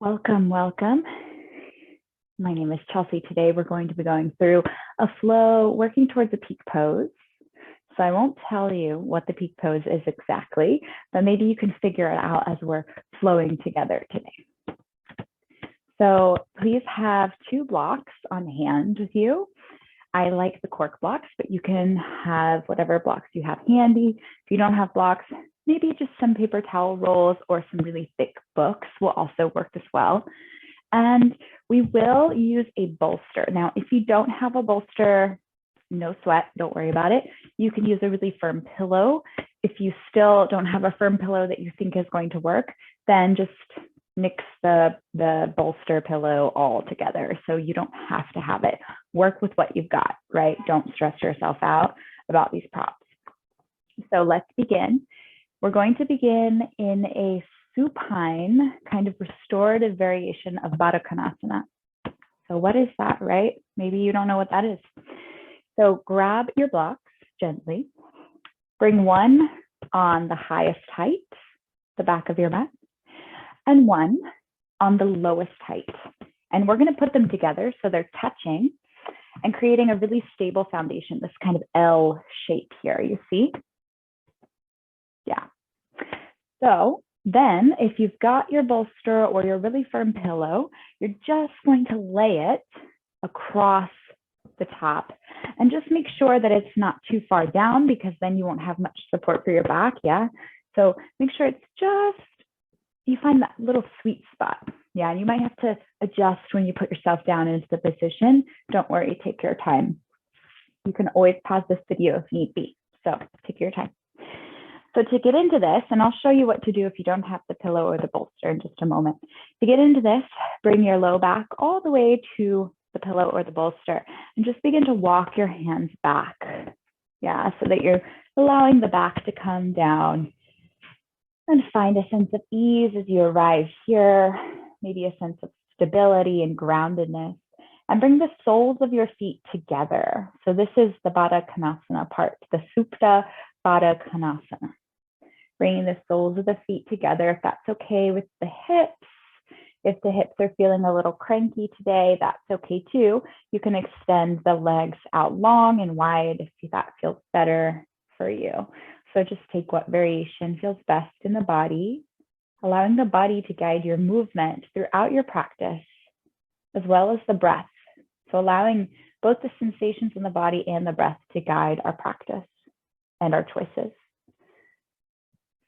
Welcome, welcome. My name is Chelsea. Today we're going to be going through a flow working towards a peak pose. So I won't tell you what the peak pose is exactly, but maybe you can figure it out as we're flowing together today. So please have 2 blocks on hand with you. I like the cork blocks, but you can have whatever blocks you have handy. If you don't have blocks, maybe just some paper towel rolls or some really thick books will also work as well. And we will use a bolster. Now, if you don't have a bolster, no sweat, don't worry about it. You can use a really firm pillow. If you still don't have a firm pillow that you think is going to work, then just nix the bolster pillow all together. So you don't have to have it. Work with what you've got, right? Don't stress yourself out about these props. So let's begin. We're going to begin in a supine kind of restorative variation of Badokanasana. So what is that, right? Maybe you don't know what that is. So grab your blocks gently. Bring one on the highest height, the back of your mat, and one on the lowest height. And we're going to put them together so they're touching and creating a really stable foundation, this kind of L shape here, you see? Yeah. So then if you've got your bolster or your really firm pillow, you're just going to lay it across the top and just make sure that it's not too far down because then you won't have much support for your back. Yeah. So make sure it's just, you find that little sweet spot. Yeah. And you might have to adjust when you put yourself down into the position. Don't worry, take your time. You can always pause this video if need be. So take your time. So to get into this, and I'll show you what to do if you don't have the pillow or the bolster in just a moment. To get into this, bring your low back all the way to the pillow or the bolster and just begin to walk your hands back. Yeah, so that you're allowing the back to come down and find a sense of ease as you arrive here, maybe a sense of stability and groundedness, and bring the soles of your feet together. So this is the Badokanasana part, the Supta Badokanasana. Bringing the soles of the feet together, if that's okay with the hips. If the hips are feeling a little cranky today, that's okay too. You can extend the legs out long and wide if that feels better for you. So just take what variation feels best in the body, allowing the body to guide your movement throughout your practice, as well as the breath. So allowing both the sensations in the body and the breath to guide our practice and our choices.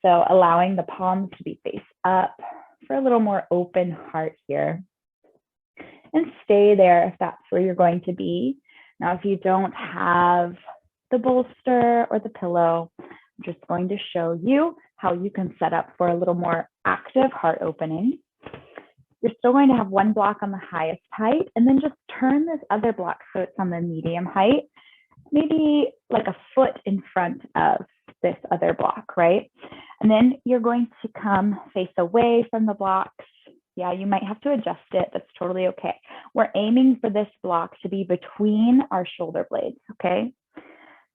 So allowing the palms to be face up for a little more open heart here. And stay there if that's where you're going to be. Now, if you don't have the bolster or the pillow, I'm just going to show you how you can set up for a little more active heart opening. You're still going to have one block on the highest height, and then just turn this other block so it's on the medium height, maybe like a foot in front of this other block, right? And then you're going to come face away from the blocks. Yeah, you might have to adjust it. That's totally okay. We're aiming for this block to be between our shoulder blades, okay?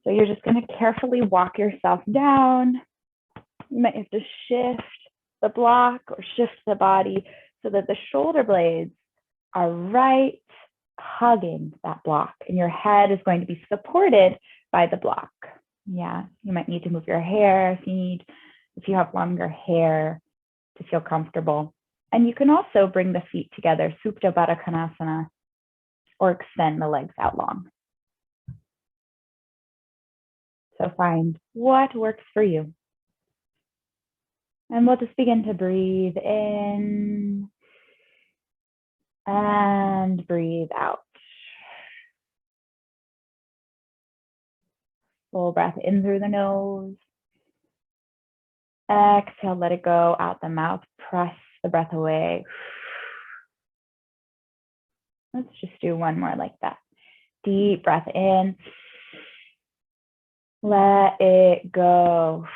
So you're just going to carefully walk yourself down. You might have to shift the block or shift the body so that the shoulder blades are right hugging that block, and your head is going to be supported by the block. Yeah, you might need to move your hair if you have longer hair to feel comfortable. And you can also bring the feet together, Supta Badokanasana, or extend the legs out long. So find what works for you. And we'll just begin to breathe in and breathe out. Full breath in through the nose. Exhale, let it go out the mouth. Press the breath away. Let's just do one more like that. Deep breath in. Let it go.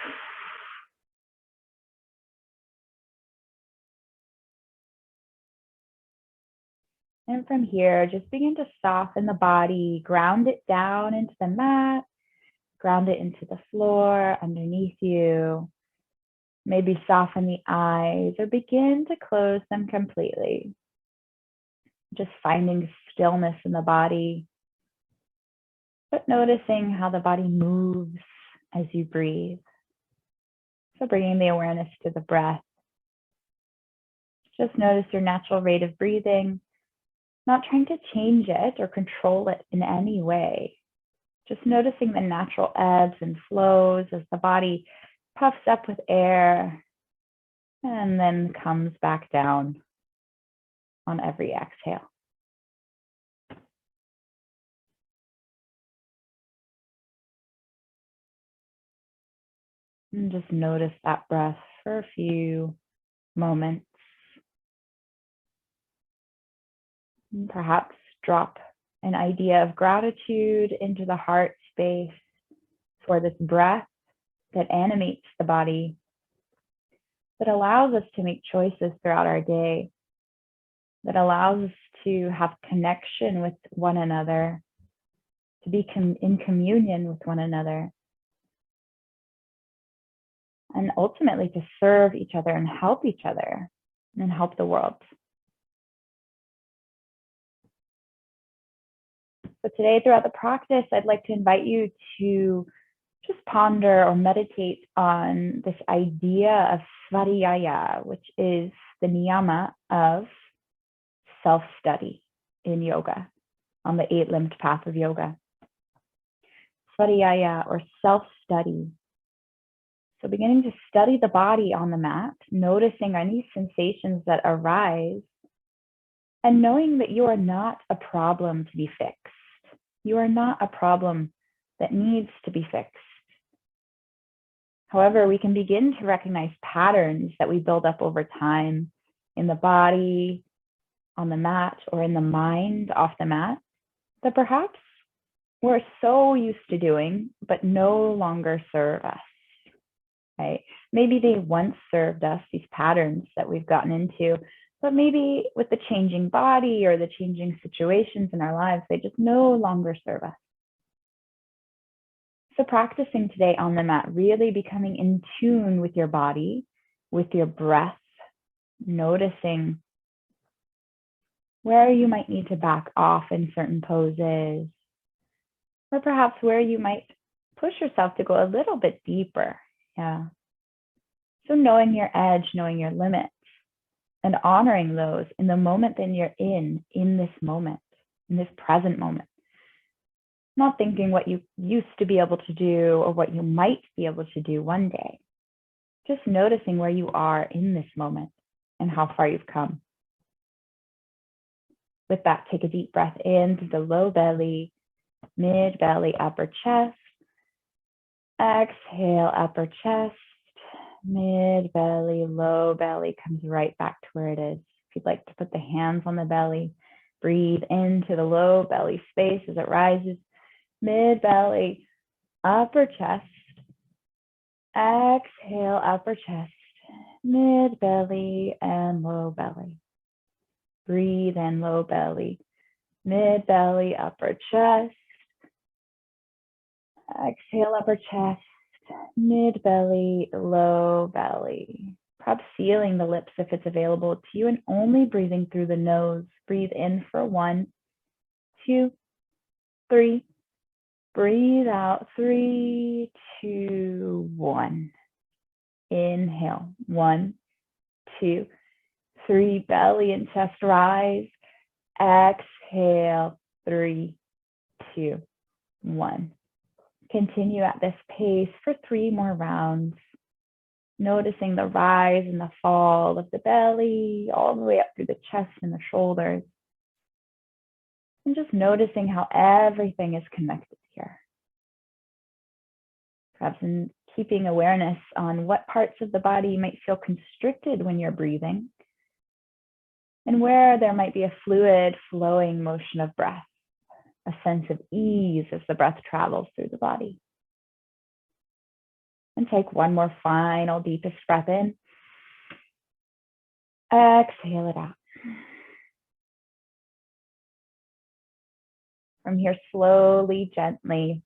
And from here, just begin to soften the body, ground it down into the mat, ground it into the floor underneath you. Maybe soften the eyes or begin to close them completely. Just finding stillness in the body, but noticing how the body moves as you breathe. So bringing the awareness to the breath. Just notice your natural rate of breathing, not trying to change it or control it in any way. Just noticing the natural ebbs and flows as the body puffs up with air and then comes back down on every exhale. And just notice that breath for a few moments. And perhaps drop an idea of gratitude into the heart space for this breath that animates the body, that allows us to make choices throughout our day, that allows us to have connection with one another, to be in communion with one another, and ultimately to serve each other and help each other and help the world. So today, throughout the practice, I'd like to invite you to just ponder or meditate on this idea of svadhyaya, which is the niyama of self-study in yoga, on the 8-limbed path of yoga. Svadhyaya, or self-study. So beginning to study the body on the mat, noticing any sensations that arise, and knowing that you are not a problem to be fixed. You are not a problem that needs to be fixed. However, we can begin to recognize patterns that we build up over time in the body, on the mat, or in the mind off the mat, that perhaps we're so used to doing, but no longer serve us, right? Maybe they once served us, these patterns that we've gotten into, but maybe with the changing body or the changing situations in our lives, they just no longer serve us. So practicing today on the mat, really becoming in tune with your body, with your breath, noticing where you might need to back off in certain poses, or perhaps where you might push yourself to go a little bit deeper. Yeah. So knowing your edge, knowing your limits, and honoring those in the moment that you're in this moment, in this present moment. Not thinking what you used to be able to do or what you might be able to do one day. Just noticing where you are in this moment and how far you've come. With that, take a deep breath in through the low belly, mid belly, upper chest. Exhale, upper chest, mid belly, low belly comes right back to where it is. If you'd like to put the hands on the belly, breathe into the low belly space as it rises. Mid belly, upper chest. Exhale, upper chest, mid belly, and low belly. Breathe in, low belly, mid belly, upper chest. Exhale, upper chest, mid belly, low belly. Perhaps sealing the lips if it's available to you and only breathing through the nose. Breathe in for 1, 2, 3. Breathe out, 3, 2, 1. Inhale, 1, 2, 3. Belly and chest rise. Exhale, 3, 2, 1. Continue at this pace for 3 more rounds. Noticing the rise and the fall of the belly, all the way up through the chest and the shoulders. And just noticing how everything is connected here. Perhaps in keeping awareness on what parts of the body you might feel constricted when you're breathing, and where there might be a fluid flowing motion of breath, a sense of ease as the breath travels through the body. And take one more final deepest breath in. Exhale it out. From here, slowly, gently,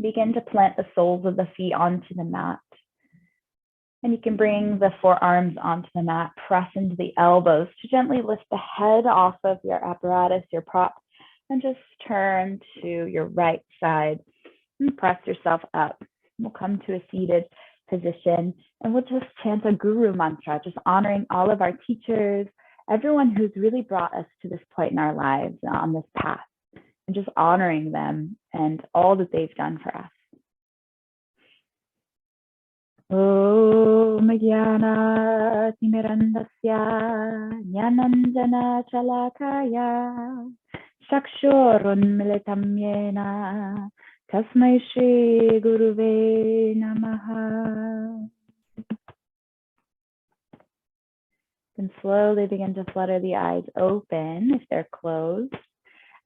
begin to plant the soles of the feet onto the mat. And you can bring the forearms onto the mat, press into the elbows to gently lift the head off of your apparatus, your prop, and just turn to your right side and press yourself up. We'll come to a seated position and we'll just chant a guru mantra, just honoring all of our teachers, everyone who's really brought us to this point in our lives on this path, and just honoring them and all that they've done for us. Om Jnana Timirandasya Jnananjana Chalakaya Chakshurunmilitam Yena Tasmai Shri Guruve Namaha. And slowly begin to flutter the eyes open if they're closed.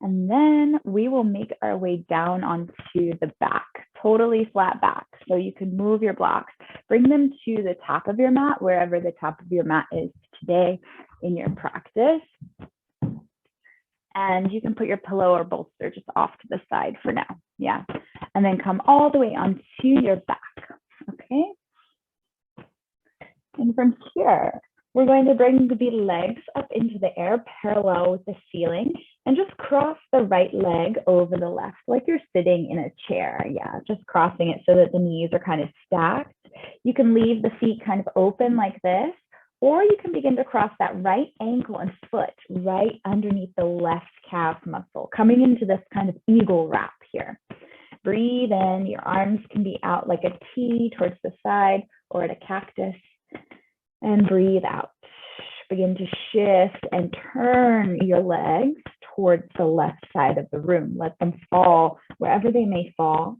And then we will make our way down onto the back, totally flat back. So you can move your blocks, bring them to the top of your mat, wherever the top of your mat is today in your practice. And you can put your pillow or bolster just off to the side for now. Yeah. And then come all the way onto your back. Okay. And from here, we're going to bring the legs up into the air parallel with the ceiling and just cross the right leg over the left, like you're sitting in a chair. Yeah, just crossing it so that the knees are kind of stacked. You can leave the feet kind of open like this, or you can begin to cross that right ankle and foot right underneath the left calf muscle, coming into this kind of eagle wrap here. Breathe in, your arms can be out like a T towards the side or at a cactus. And breathe out. Begin to shift and turn your legs towards the left side of the room. Let them fall wherever they may fall.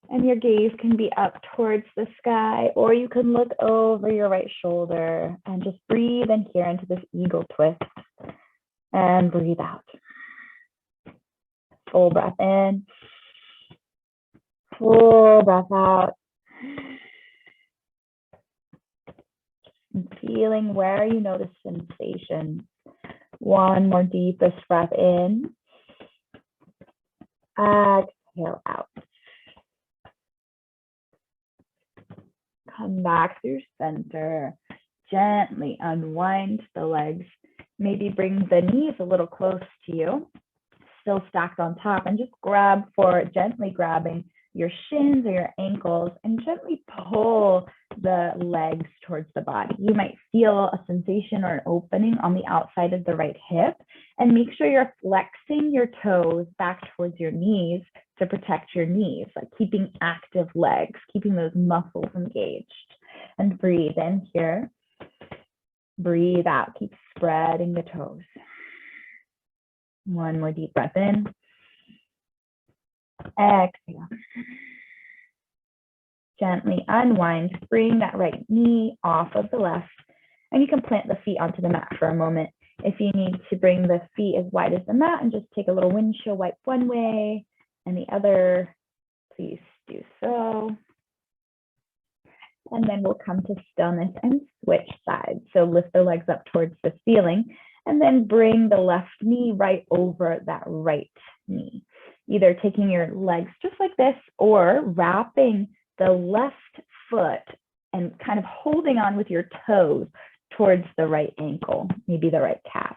And your gaze can be up towards the sky, or you can look over your right shoulder and just breathe in here into this eagle twist. And breathe out. Full breath in. Full breath out. And feeling where you notice sensations. One more deepest breath in. Exhale out. Come back through center. Gently unwind the legs. Maybe bring the knees a little close to you. Still stacked on top, and just grab for gently grabbing your shins or your ankles and gently pull the legs towards the body. You might feel a sensation or an opening on the outside of the right hip, and make sure you're flexing your toes back towards your knees to protect your knees, like keeping active legs, keeping those muscles engaged. And breathe in here. Breathe out. Keep spreading the toes. One more deep breath in. Exhale. Gently unwind, bring that right knee off of the left, and you can plant the feet onto the mat for a moment. If you need to bring the feet as wide as the mat and just take a little windshield wipe one way and the other, please do so. And then we'll come to stillness and switch sides. So lift the legs up towards the ceiling and then bring the left knee right over that right knee. Either taking your legs just like this or wrapping the left foot and kind of holding on with your toes towards the right ankle, maybe the right calf.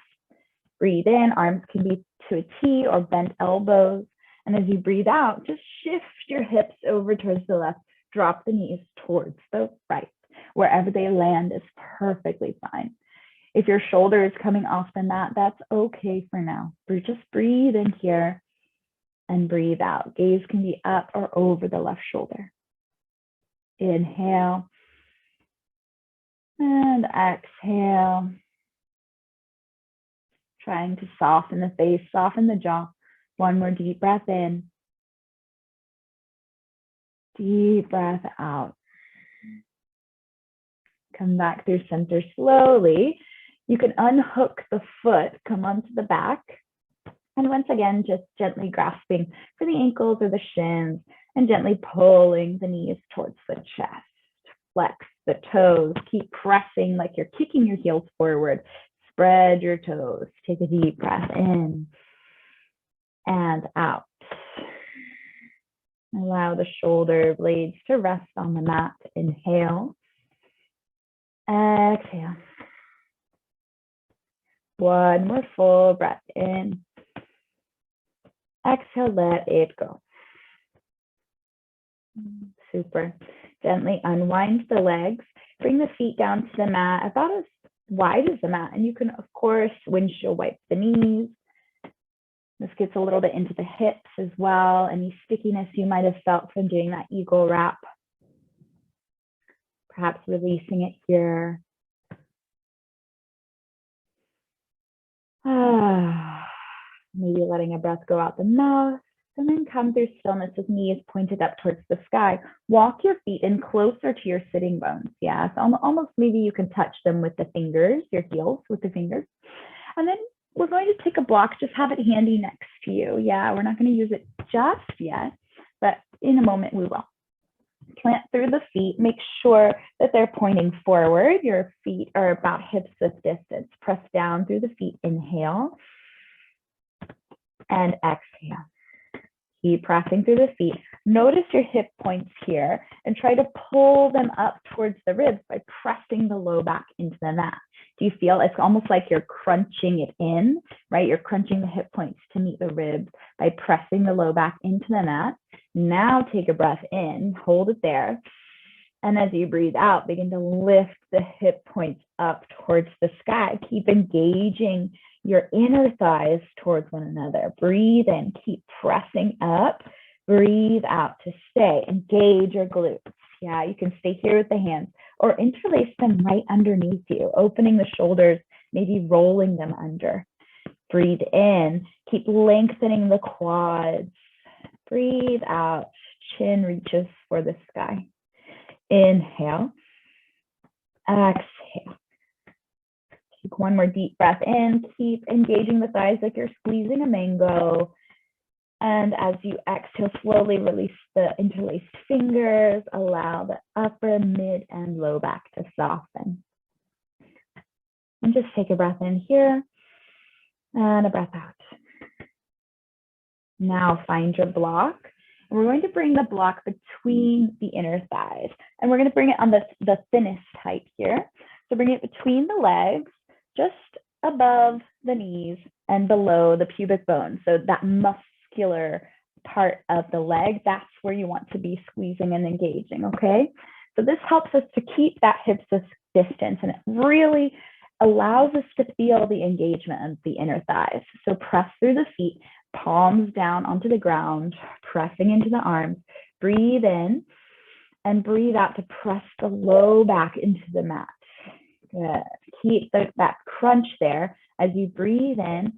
Breathe in, arms can be to a T or bent elbows. And as you breathe out, just shift your hips over towards the left, drop the knees towards the right. Wherever they land is perfectly fine. If your shoulder is coming off the mat, that's okay for now. Just breathe in here and breathe out. Gaze can be up or over the left shoulder. Inhale and exhale. Trying to soften the face, soften the jaw. One more deep breath in. Deep breath out. Come back through center slowly. You can unhook the foot, come onto the back. And once again, just gently grasping for the ankles or the shins and gently pulling the knees towards the chest. Flex the toes, keep pressing like you're kicking your heels forward. Spread your toes, take a deep breath in and out. Allow the shoulder blades to rest on the mat. Inhale Exhale. One more full breath in. Exhale, let it go. Super. Gently unwind the legs. Bring the feet down to the mat, about as wide as the mat. And you can, of course, windshield wipe the knees. This gets a little bit into the hips as well. Any stickiness you might have felt from doing that eagle wrap. Perhaps releasing it here. Maybe letting a breath go out the mouth. And then come through stillness with knees pointed up towards the sky. Walk your feet in closer to your sitting bones. Yeah, so almost maybe you can touch them with the fingers, your heels with the fingers. And then we're going to take a block, just have it handy next to you. Yeah, we're not going to use it just yet, but in a moment we will. Plant through the feet. Make sure that they're pointing forward. Your feet are about hips width distance. Press down through the feet. Inhale and exhale. Keep pressing through the feet. Notice your hip points here and try to pull them up towards the ribs by pressing the low back into the mat. Do you feel it's almost like you're crunching it in, right? You're crunching the hip points to meet the ribs by pressing the low back into the mat. Now take a breath in, hold it there. And as you breathe out, begin to lift the hip points up towards the sky. Keep engaging your inner thighs towards one another. Breathe in, keep pressing up. Breathe out to stay. Engage your glutes. Yeah, you can stay here with the hands or interlace them right underneath you, opening the shoulders, maybe rolling them under. Breathe in, keep lengthening the quads. Breathe out, chin reaches for the sky. Inhale, exhale. Take one more deep breath in. Keep engaging the thighs like you're squeezing a mango. And as you exhale, slowly release the interlaced fingers. Allow the upper, mid, and low back to soften. And just take a breath in here and a breath out. Now find your block. And we're going to bring the block between the inner thighs. And we're going to bring it on the thinnest height here. So bring it between the legs, just above the knees and below the pubic bone. So that muscular part of the leg, that's where you want to be squeezing and engaging, okay? So this helps us to keep that hips distance, and it really allows us to feel the engagement of the inner thighs. So press through the feet, palms down onto the ground, pressing into the arms. Breathe in and breathe out to press the low back into the mat. Good. Keep that crunch there as you breathe in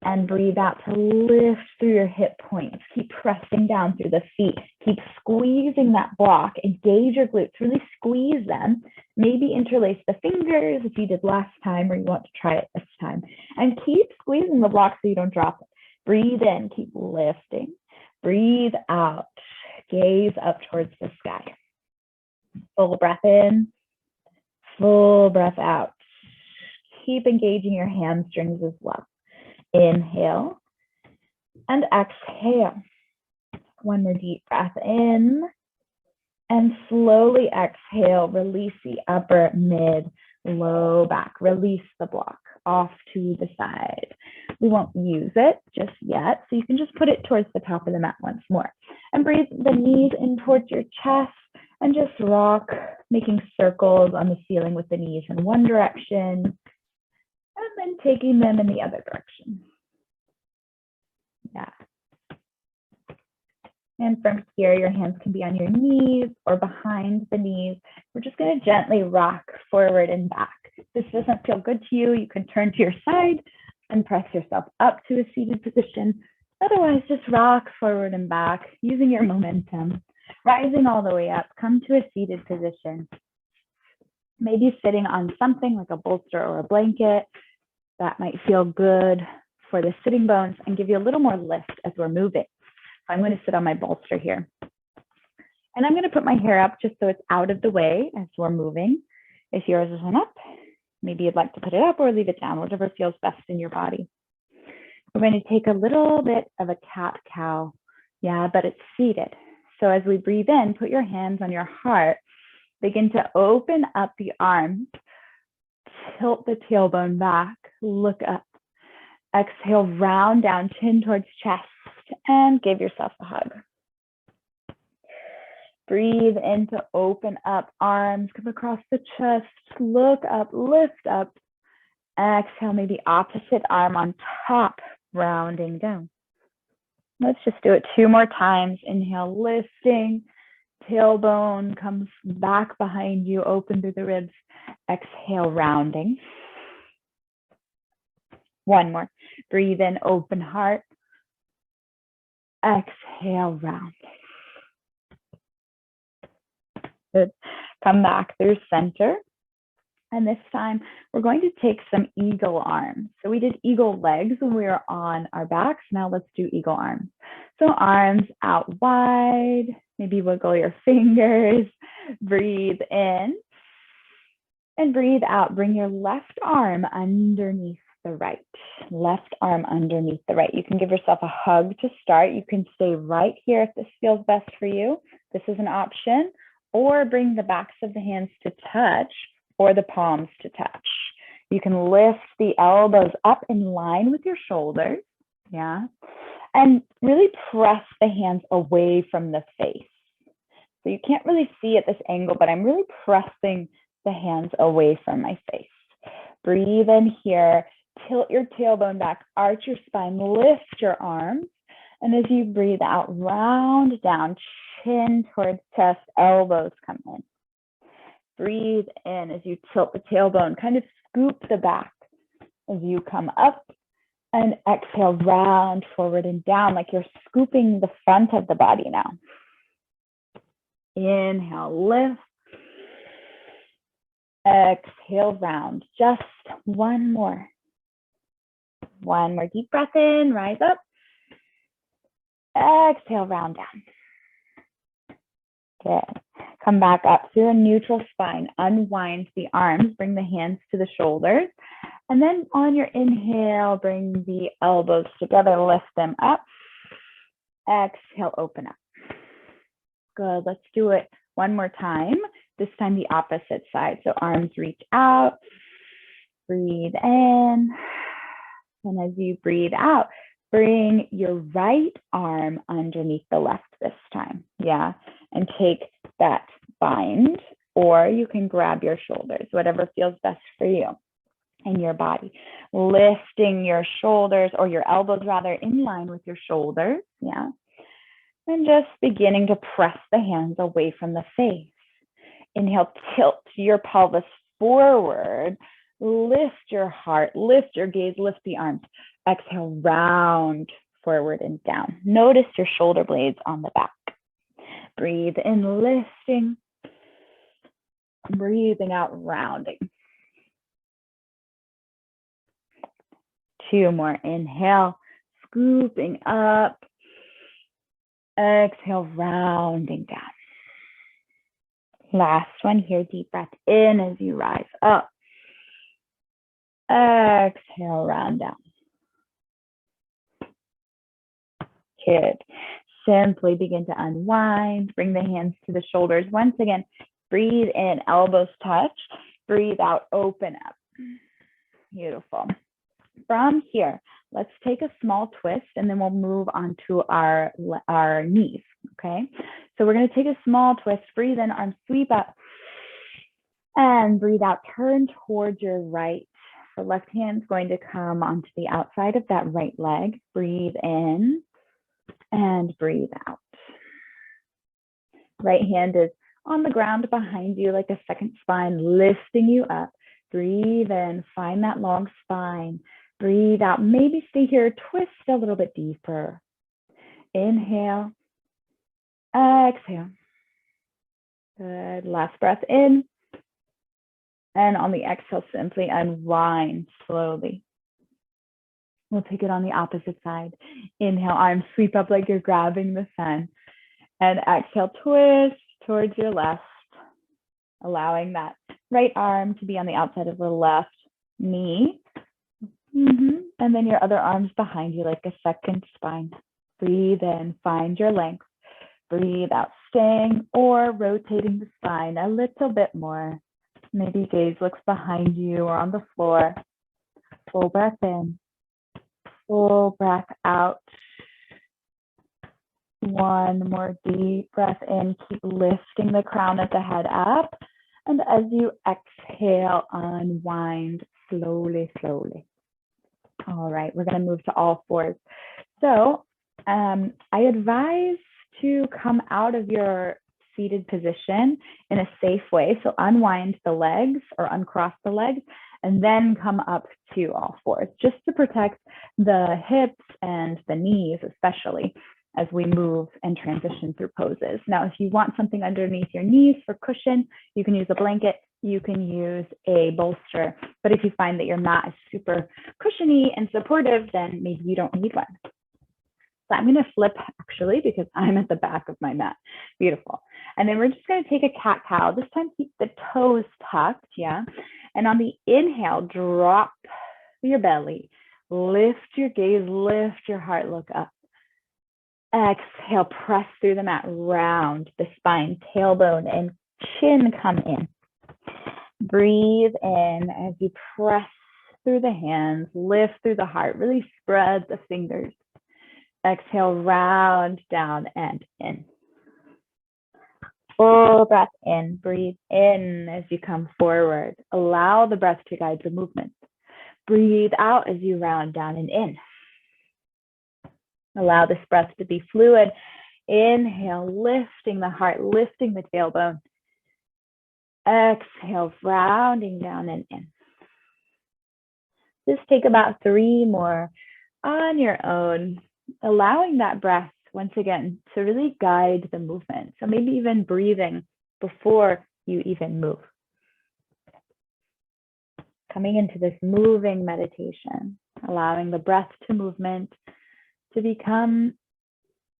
and breathe out to lift through your hip points. Keep pressing down through the feet. Keep squeezing that block. Engage your glutes. Really squeeze them. Maybe interlace the fingers if you did last time or you want to try it this time. And keep squeezing the block so you don't drop it. Breathe in. Keep lifting. Breathe out. Gaze up towards the sky. Full breath in. Full breath out. Keep engaging your hamstrings as well. Inhale and exhale. One more deep breath in and slowly exhale. Release the upper, mid, low back. Release the block off to the side. We won't use it just yet, so you can just put it towards the top of the mat once more. And breathe the knees in towards your chest and just rock, making circles on the ceiling with the knees in one direction, and then taking them in the other direction. Yeah. And from here, your hands can be on your knees or behind the knees. We're just going to gently rock forward and back. If this doesn't feel good to you, you can turn to your side and press yourself up to a seated position. Otherwise, just rock forward and back using your momentum. Rising all the way up, come to a seated position. Maybe sitting on something like a bolster or a blanket. That might feel good for the sitting bones and give you a little more lift as we're moving. So I'm going to sit on my bolster here. And I'm going to put my hair up just so it's out of the way as we're moving. If yours isn't up, maybe you'd like to put it up or leave it down, whatever feels best in your body. We're going to take a little bit of a cat-cow, yeah, but it's seated. So as we breathe in, put your hands on your heart Begin to open up the arms. Tilt the tailbone back. Look up. Exhale, round down, chin towards chest, and give yourself a hug. Breathe in to open up, arms come across the chest, look up, lift up. Exhale, maybe opposite arm on top, rounding down. Let's just do it 2 more times. Inhale, lifting, tailbone comes back behind you, open through the ribs. Exhale, rounding. 1 more. Breathe in, open heart. Exhale, round. Good. Come back through center. And this time, we're going to take some eagle arms. So we did eagle legs when we were on our backs. Now let's do eagle arms. So arms out wide. Maybe wiggle your fingers. Breathe in. And breathe out. Bring your left arm underneath the right. Left arm underneath the right. You can give yourself a hug to start. You can stay right here if this feels best for you. This is an option. Or bring the backs of the hands to touch or the palms to touch. You can lift the elbows up in line with your shoulders. Yeah. And really press the hands away from the face. So you can't really see at this angle, but I'm really pressing the hands away from my face. Breathe in here. Tilt your tailbone back, arch your spine, lift your arms. And as you breathe out, round down, chin towards chest, elbows come in. Breathe in as you tilt the tailbone, kind of scoop the back as you come up. And exhale, round forward and down like you're scooping the front of the body now. Inhale, lift. Exhale, round. Just 1 more. 1 more deep breath in, rise up. Exhale, round down. Good. Come back up through a neutral spine. Unwind the arms, bring the hands to the shoulders. And then on your inhale, bring the elbows together, lift them up. Exhale, open up. Good, let's do it 1 more time. This time the opposite side. So arms reach out, breathe in. And as you breathe out, bring your right arm underneath the left this time. Yeah, and take that bind, or you can grab your shoulders, whatever feels best for you and your body. Lifting your shoulders, or your elbows rather, in line with your shoulders. Yeah. And just beginning to press the hands away from the face. Inhale, tilt your pelvis forward. Lift your heart, lift your gaze, lift the arms. Exhale, round forward and down. Notice your shoulder blades on the back. Breathe in, lifting. Breathing out, rounding. 2 more. Inhale, scooping up. Exhale, rounding down. Last one here, deep breath in as you rise up. Exhale, round down. Good. Simply begin to unwind. Bring the hands to the shoulders. Once again, breathe in, elbows touch. Breathe out, open up. Beautiful. From here, let's take a small twist and then we'll move on to our knees, okay? So we're going to take a small twist. Breathe in, arms sweep up. And breathe out, turn towards your right. The left hand's going to come onto the outside of that right leg. Breathe in and breathe out. Right hand is on the ground behind you like a second spine, lifting you up. Breathe in, find that long spine. Breathe out, maybe stay here, twist a little bit deeper. Inhale, exhale. Good, last breath in. And on the exhale, simply unwind slowly. We'll take it on the opposite side. Inhale, arms sweep up like you're grabbing the sun. And exhale, twist towards your left, allowing that right arm to be on the outside of the left knee. And then your other arm's behind you like a second spine. Breathe in, find your length. Breathe out, staying or rotating the spine a little bit more. Maybe gaze looks behind you or on the floor. Full breath in, full breath out. One more deep breath in. Keep lifting the crown of the head up. And as you exhale, unwind slowly, slowly. All right, we're going to move to all fours. So I advise to come out of your seated position in a safe way. So unwind the legs or uncross the legs and then come up to all fours, just to protect the hips and the knees, especially as we move and transition through poses. Now, if you want something underneath your knees for cushion, you can use a blanket, you can use a bolster. But if you find that your mat is super cushiony and supportive, then maybe you don't need one. So I'm going to flip actually because I'm at the back of my mat. Beautiful. And then we're just going to take a cat-cow. This time keep the toes tucked, yeah? And on the inhale, drop your belly. Lift your gaze, lift your heart, look up. Exhale, press through the mat, round the spine, tailbone and chin come in. Breathe in as you press through the hands, lift through the heart, really spread the fingers. Exhale, round down and in. Full breath in, breathe in as you come forward. Allow the breath to guide the movement. Breathe out as you round down and in. Allow this breath to be fluid. Inhale, lifting the heart, lifting the tailbone. Exhale, rounding down and in. Just take about 3 more on your own, allowing that breath, once again, to really guide the movement. So maybe even breathing before you even move. Coming into this moving meditation, allowing the breath to movement to become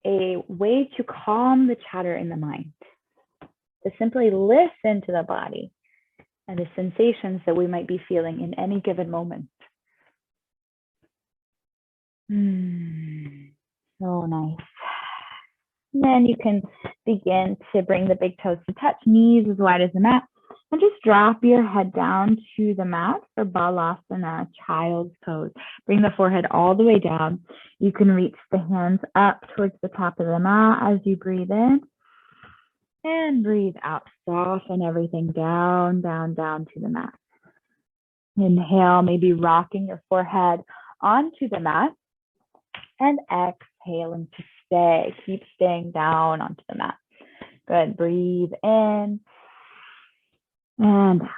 a way to calm the chatter in the mind, to simply listen to the body and the sensations that we might be feeling in any given moment. So nice. And then you can begin to bring the big toes to touch, knees as wide as the mat, and just drop your head down to the mat for Balasana, child's pose. Bring the forehead all the way down. You can reach the hands up towards the top of the mat as you breathe in. And breathe out. Soften everything down, down, down to the mat. Inhale, maybe rocking your forehead onto the mat. And exhaling to stay. Keep staying down onto the mat. Good. Breathe in and out.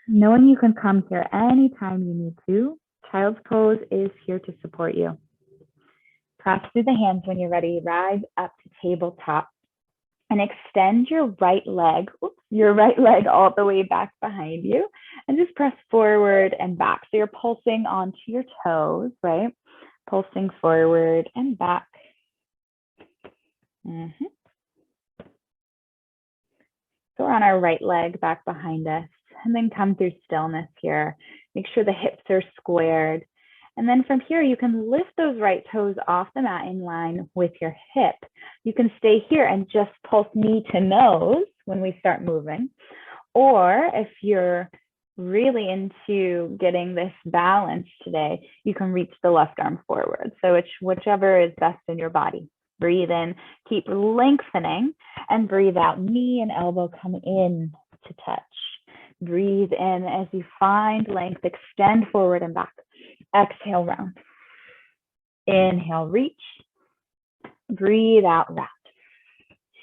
Knowing you can come here anytime you need to, child's pose is here to support you. Press through the hands when you're ready. Rise up to tabletop and extend your right leg all the way back behind you and just press forward and back. So you're pulsing onto your toes, right? Pulsing forward and back. So we're on our right leg back behind us, and then come through stillness here. Make sure the hips are squared. And then from here, you can lift those right toes off the mat in line with your hip. You can stay here and just pulse knee to nose when we start moving. Or if you're really into getting this balance today, you can reach the left arm forward. So it's whichever is best in your body. Breathe in, keep lengthening, and breathe out. Knee and elbow come in to touch. Breathe in as you find length, extend forward and back. Exhale, round. Inhale, reach. Breathe out, round.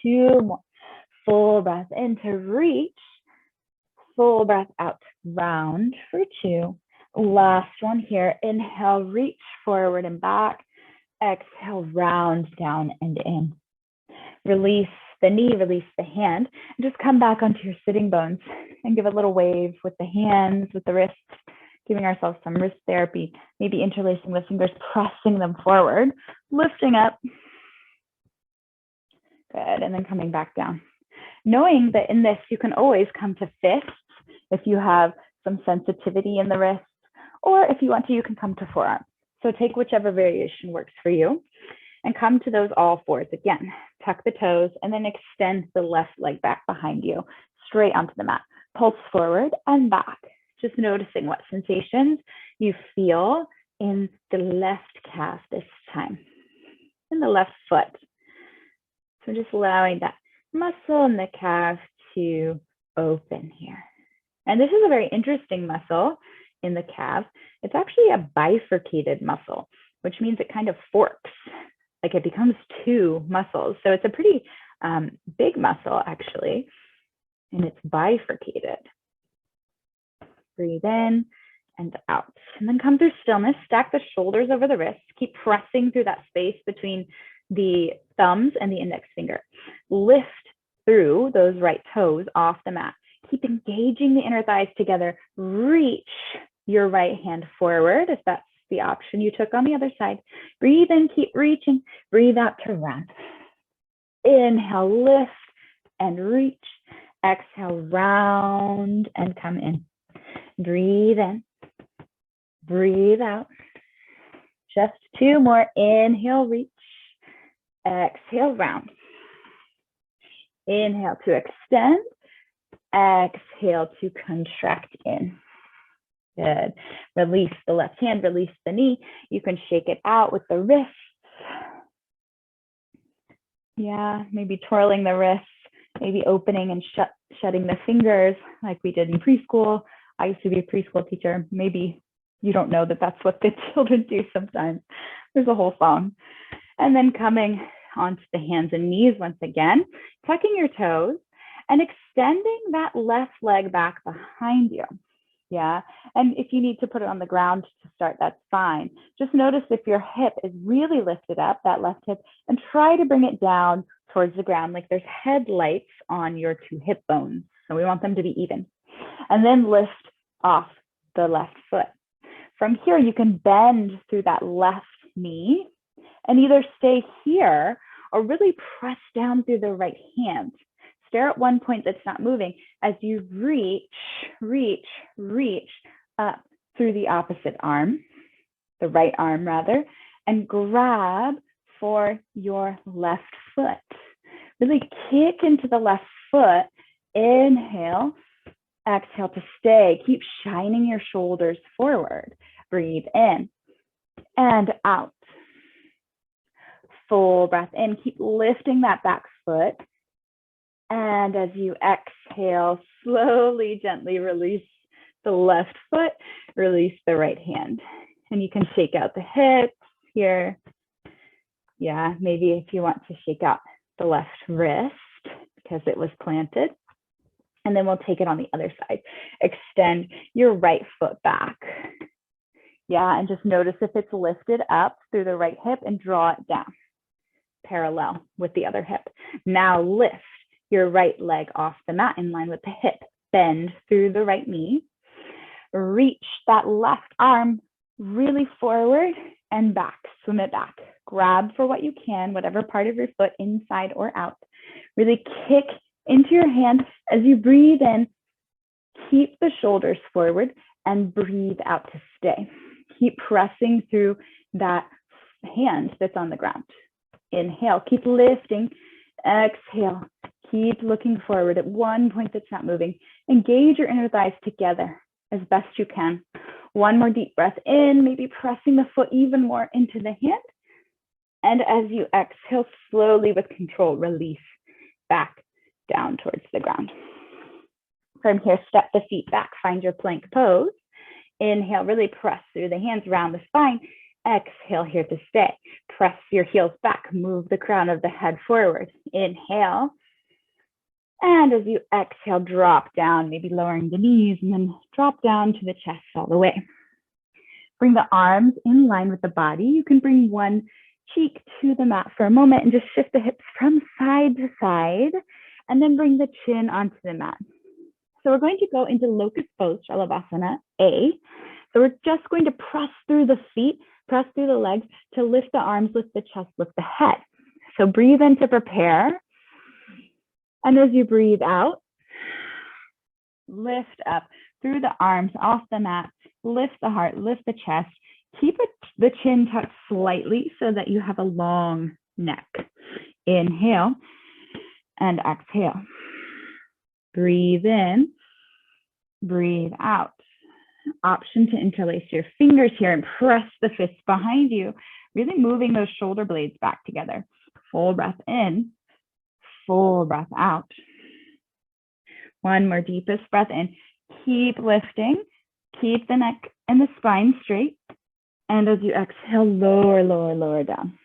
2 more. Full breath in to reach. Full breath out, round for 2. Last one here. Inhale, reach forward and back. Exhale, round down and in. Release the knee, release the hand, and just come back onto your sitting bones and give a little wave with the hands, with the wrists, giving ourselves some wrist therapy, maybe interlacing the fingers, pressing them forward, lifting up. Good, and then coming back down. Knowing that in this, you can always come to fists if you have some sensitivity in the wrists, or if you want to, you can come to forearms. So take whichever variation works for you. and come to those all fours again. Tuck the toes and then extend the left leg back behind you, straight onto the mat. Pulse forward and back. Just noticing what sensations you feel in the left calf this time, in the left foot. So just allowing that muscle in the calf to open here. And this is a very interesting muscle in the calf. It's actually a bifurcated muscle, which means it kind of forks, like it becomes two muscles. So it's a pretty big muscle actually, and it's bifurcated. Breathe in and out. And then come through stillness, stack the shoulders over the wrists, keep pressing through that space between the thumbs and the index finger. Lift through those right toes off the mat. Keep engaging the inner thighs together. Reach your right hand forward if that's the option you took on the other side. Breathe in, keep reaching. Breathe out to round. Inhale, lift and reach. Exhale, round and come in. Breathe in. Breathe out. Just two more. Inhale, reach. Exhale, round. Inhale to extend. Exhale to contract in. Good. Release the left hand, release the knee. You can shake it out with the wrists. Yeah, maybe twirling the wrists, maybe opening and shutting the fingers like we did in preschool. I used to be a preschool teacher. Maybe you don't know that that's what the children do sometimes. There's a whole song. And then coming onto the hands and knees once again, tucking your toes and extending that left leg back behind you. Yeah, and if you need to put it on the ground to start, that's fine. Just notice if your hip is really lifted up, that left hip, and try to bring it down towards the ground, like there's headlights on your two hip bones. So we want them to be even. And then lift off the left foot. From here, you can bend through that left knee and either stay here or really press down through the right hand. Stare at one point that's not moving as you reach up through the opposite arm, the right arm rather, and grab for your left foot. Really kick into the left foot. Inhale, exhale to stay. Keep shining your shoulders forward. Breathe in and out. Full breath in. Keep lifting that back foot. And as you exhale, slowly, gently release the left foot, release the right hand. And you can shake out the hips here. Yeah, maybe if you want to shake out the left wrist because it was planted. And then we'll take it on the other side. Extend your right foot back. Yeah, and just notice if it's lifted up through the right hip and draw it down, parallel with the other hip. Now lift your right leg off the mat in line with the hip. Bend through the right knee. Reach that left arm really forward and back. Swim it back. Grab for what you can, whatever part of your foot, inside or out. Really kick into your hand as you breathe in. Keep the shoulders forward and breathe out to stay. Keep pressing through that hand that's on the ground. Inhale, keep lifting. Exhale, keep looking forward at one point that's not moving. Engage your inner thighs together as best you can. One more deep breath in, maybe pressing the foot even more into the hand. And as you exhale, slowly with control, release back down towards the ground. From here, step the feet back, find your plank pose. Inhale, really press through the hands around the spine. Exhale here to stay. Press your heels back, move the crown of the head forward. Inhale. And as you exhale, drop down, maybe lowering the knees and then drop down to the chest all the way. Bring the arms in line with the body. You can bring one cheek to the mat for a moment and just shift the hips from side to side and then bring the chin onto the mat. So we're going to go into locust pose, Shalabhasana A. So we're just going to press through the feet, press through the legs to lift the arms, lift the chest, lift the head. So breathe in to prepare. And as you breathe out, lift up through the arms off the mat, lift the heart, lift the chest. Keep a The chin tucks slightly so that you have a long neck. Inhale and exhale. Breathe in, breathe out. Option to interlace your fingers here and press the fists behind you, really moving those shoulder blades back together. Full breath in, full breath out. One more deepest breath in. Keep lifting, keep the neck and the spine straight. And as you exhale, lower, lower, lower down.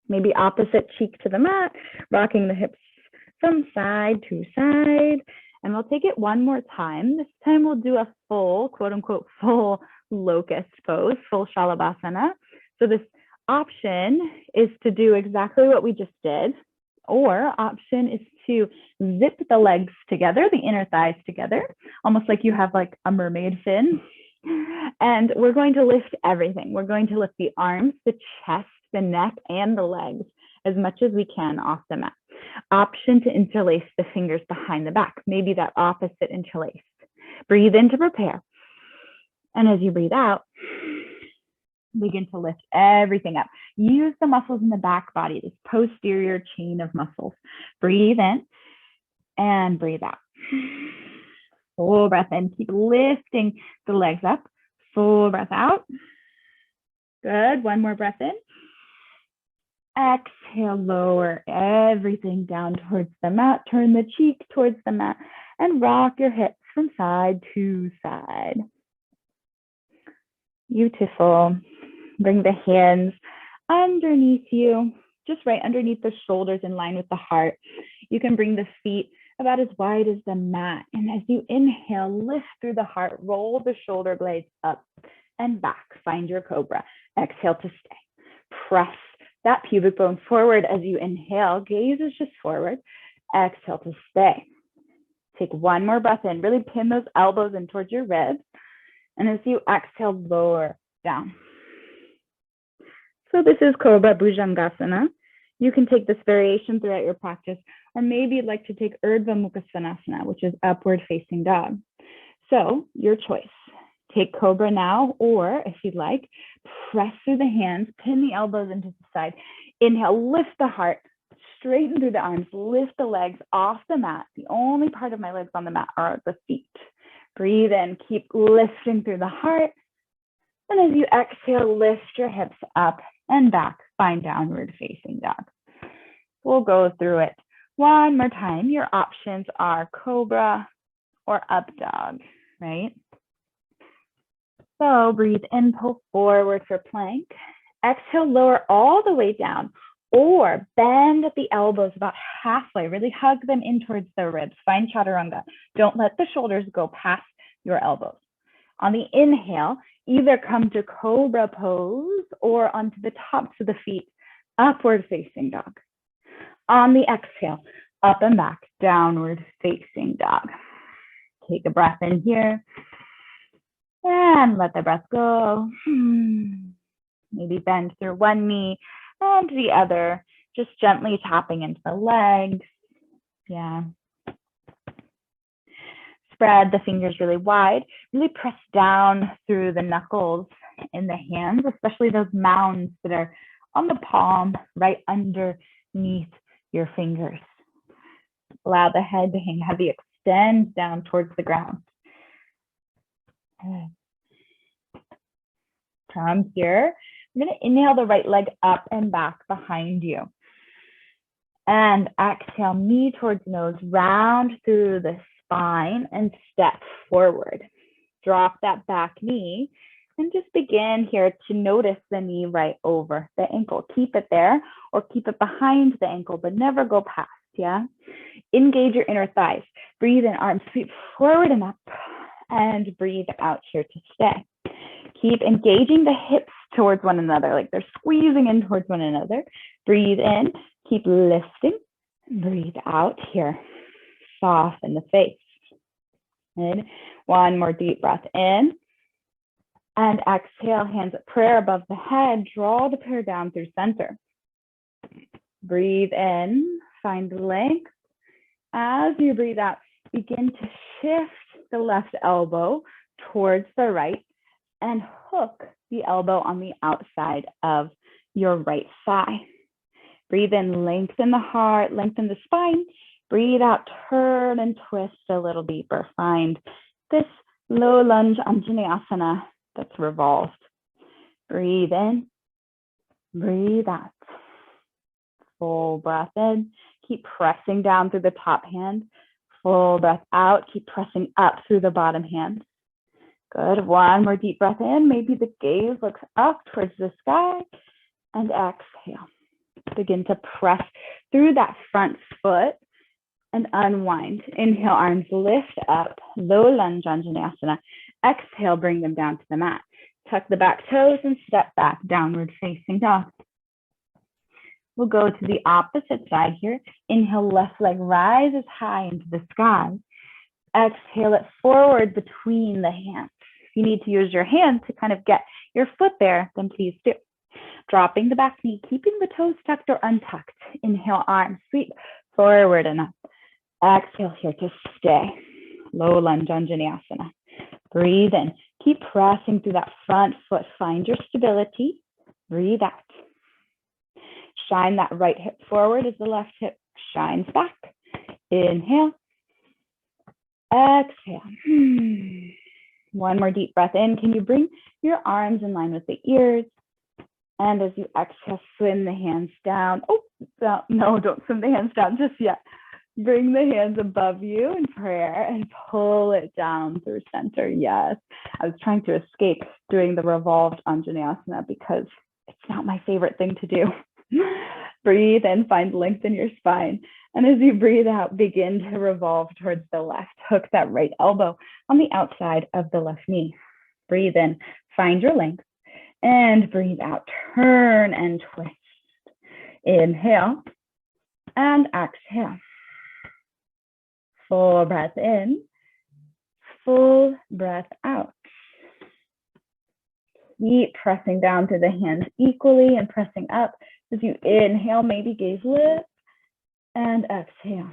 Maybe opposite cheek to the mat, rocking the hips from side to side. And we'll take it one more time. This time we'll do a full, quote unquote, full locust pose, full Shalabhasana. So this option is to do exactly what we just did, or option is to zip the legs together, the inner thighs together, almost like you have like a mermaid fin. And we're going to lift everything. We're going to lift the arms, the chest, the neck, and the legs as much as we can off the mat. Option to interlace the fingers behind the back, maybe that opposite interlaced. Breathe in to prepare. And as you breathe out, begin to lift everything up. Use the muscles in the back body, this posterior chain of muscles. Breathe in and breathe out. Full breath in. Keep lifting the legs up. Full breath out. Good. One more breath in. Exhale, lower everything down towards the mat. Turn the cheek towards the mat and rock your hips from side to side. Beautiful. Bring the hands underneath you, just right underneath the shoulders in line with the heart. You can bring the feet about as wide as the mat. And as you inhale, lift through the heart, roll the shoulder blades up and back. Find your cobra. Exhale to stay. Press that pubic bone forward as you inhale. Gaze is just forward. Exhale to stay. Take one more breath in. Really pin those elbows in towards your ribs. And as you exhale, lower down. So this is Cobra Bhujangasana. You can take this variation throughout your practice, or maybe you'd like to take Urdhva Mukhasanasana, which is upward facing dog. So your choice. Take Cobra now, or if you'd like, press through the hands, pin the elbows into the side. Inhale, lift the heart, straighten through the arms, lift the legs off the mat. The only part of my legs on the mat are the feet. Breathe in, keep lifting through the heart. And as you exhale, lift your hips up and back, find downward facing dog. We'll go through it one more time. Your options are Cobra or up dog, right? So breathe in, pull forward for plank. Exhale, lower all the way down, or bend at the elbows about halfway. Really hug them in towards the ribs. Find chaturanga. Don't let the shoulders go past your elbows. On the inhale, either come to Cobra pose or onto the tops of the feet, upward facing dog. On the exhale, up and back, downward facing dog. Take a breath in here and let the breath go. Maybe bend through one knee and the other, just gently tapping into the legs. Yeah. Spread the fingers really wide. Really press down through the knuckles in the hands, especially those mounds that are on the palm, right underneath your fingers. Allow the head to hang heavy, extend down towards the ground. Good. From here, I'm going to inhale the right leg up and back behind you. And exhale, knee towards nose, round through the spine and step forward. Drop that back knee and just begin here to notice the knee right over the ankle. Keep it there or keep it behind the ankle, but never go past, yeah? Engage your inner thighs. Breathe in, arms sweep forward and up, and breathe out here to stay. Keep engaging the hips towards one another, like they're squeezing in towards one another. Breathe in, keep lifting, breathe out here. Soften the face. And one more deep breath in. And exhale, hands at prayer above the head. Draw the prayer down through center. Breathe in, find length. As you breathe out, begin to shift the left elbow towards the right and hook the elbow on the outside of your right thigh. Breathe in, lengthen the heart, lengthen the spine. Breathe out, turn and twist a little deeper. Find this low lunge Anjaneyasana that's revolved. Breathe in, breathe out. Full breath in. Keep pressing down through the top hand. Full breath out. Keep pressing up through the bottom hand. Good. One more deep breath in. Maybe the gaze looks up towards the sky. And exhale. Begin to press through that front foot and unwind. Inhale, arms lift up. Low lunge Anjaneyasana. Exhale, bring them down to the mat. Tuck the back toes and step back, downward facing dog. We'll go to the opposite side here. Inhale, left leg rises high into the sky. Exhale it forward between the hands. If you need to use your hand to kind of get your foot there, then please do. Dropping the back knee, keeping the toes tucked or untucked. Inhale, arms sweep forward and up. Exhale here to stay. Low lunge Anjaneyasana. Breathe in. Keep pressing through that front foot. Find your stability. Breathe out. Shine that right hip forward as the left hip shines back. Inhale. Exhale. One more deep breath in. Can you bring your arms in line with the ears? And as you exhale, swim the hands down. Oh, no, don't swim the hands down just yet. Bring the hands above you in prayer and pull it down through center. Yes, I was trying to escape doing the revolved Anjaneyasana because it's not my favorite thing to do. Breathe in, find length in your spine. And as you breathe out, begin to revolve towards the left. Hook that right elbow on the outside of the left knee. Breathe in, find your length. And breathe out, turn and twist. Inhale and exhale. Full breath in, full breath out. Keep pressing down through the hands equally and pressing up. As you inhale, maybe gaze lift and exhale.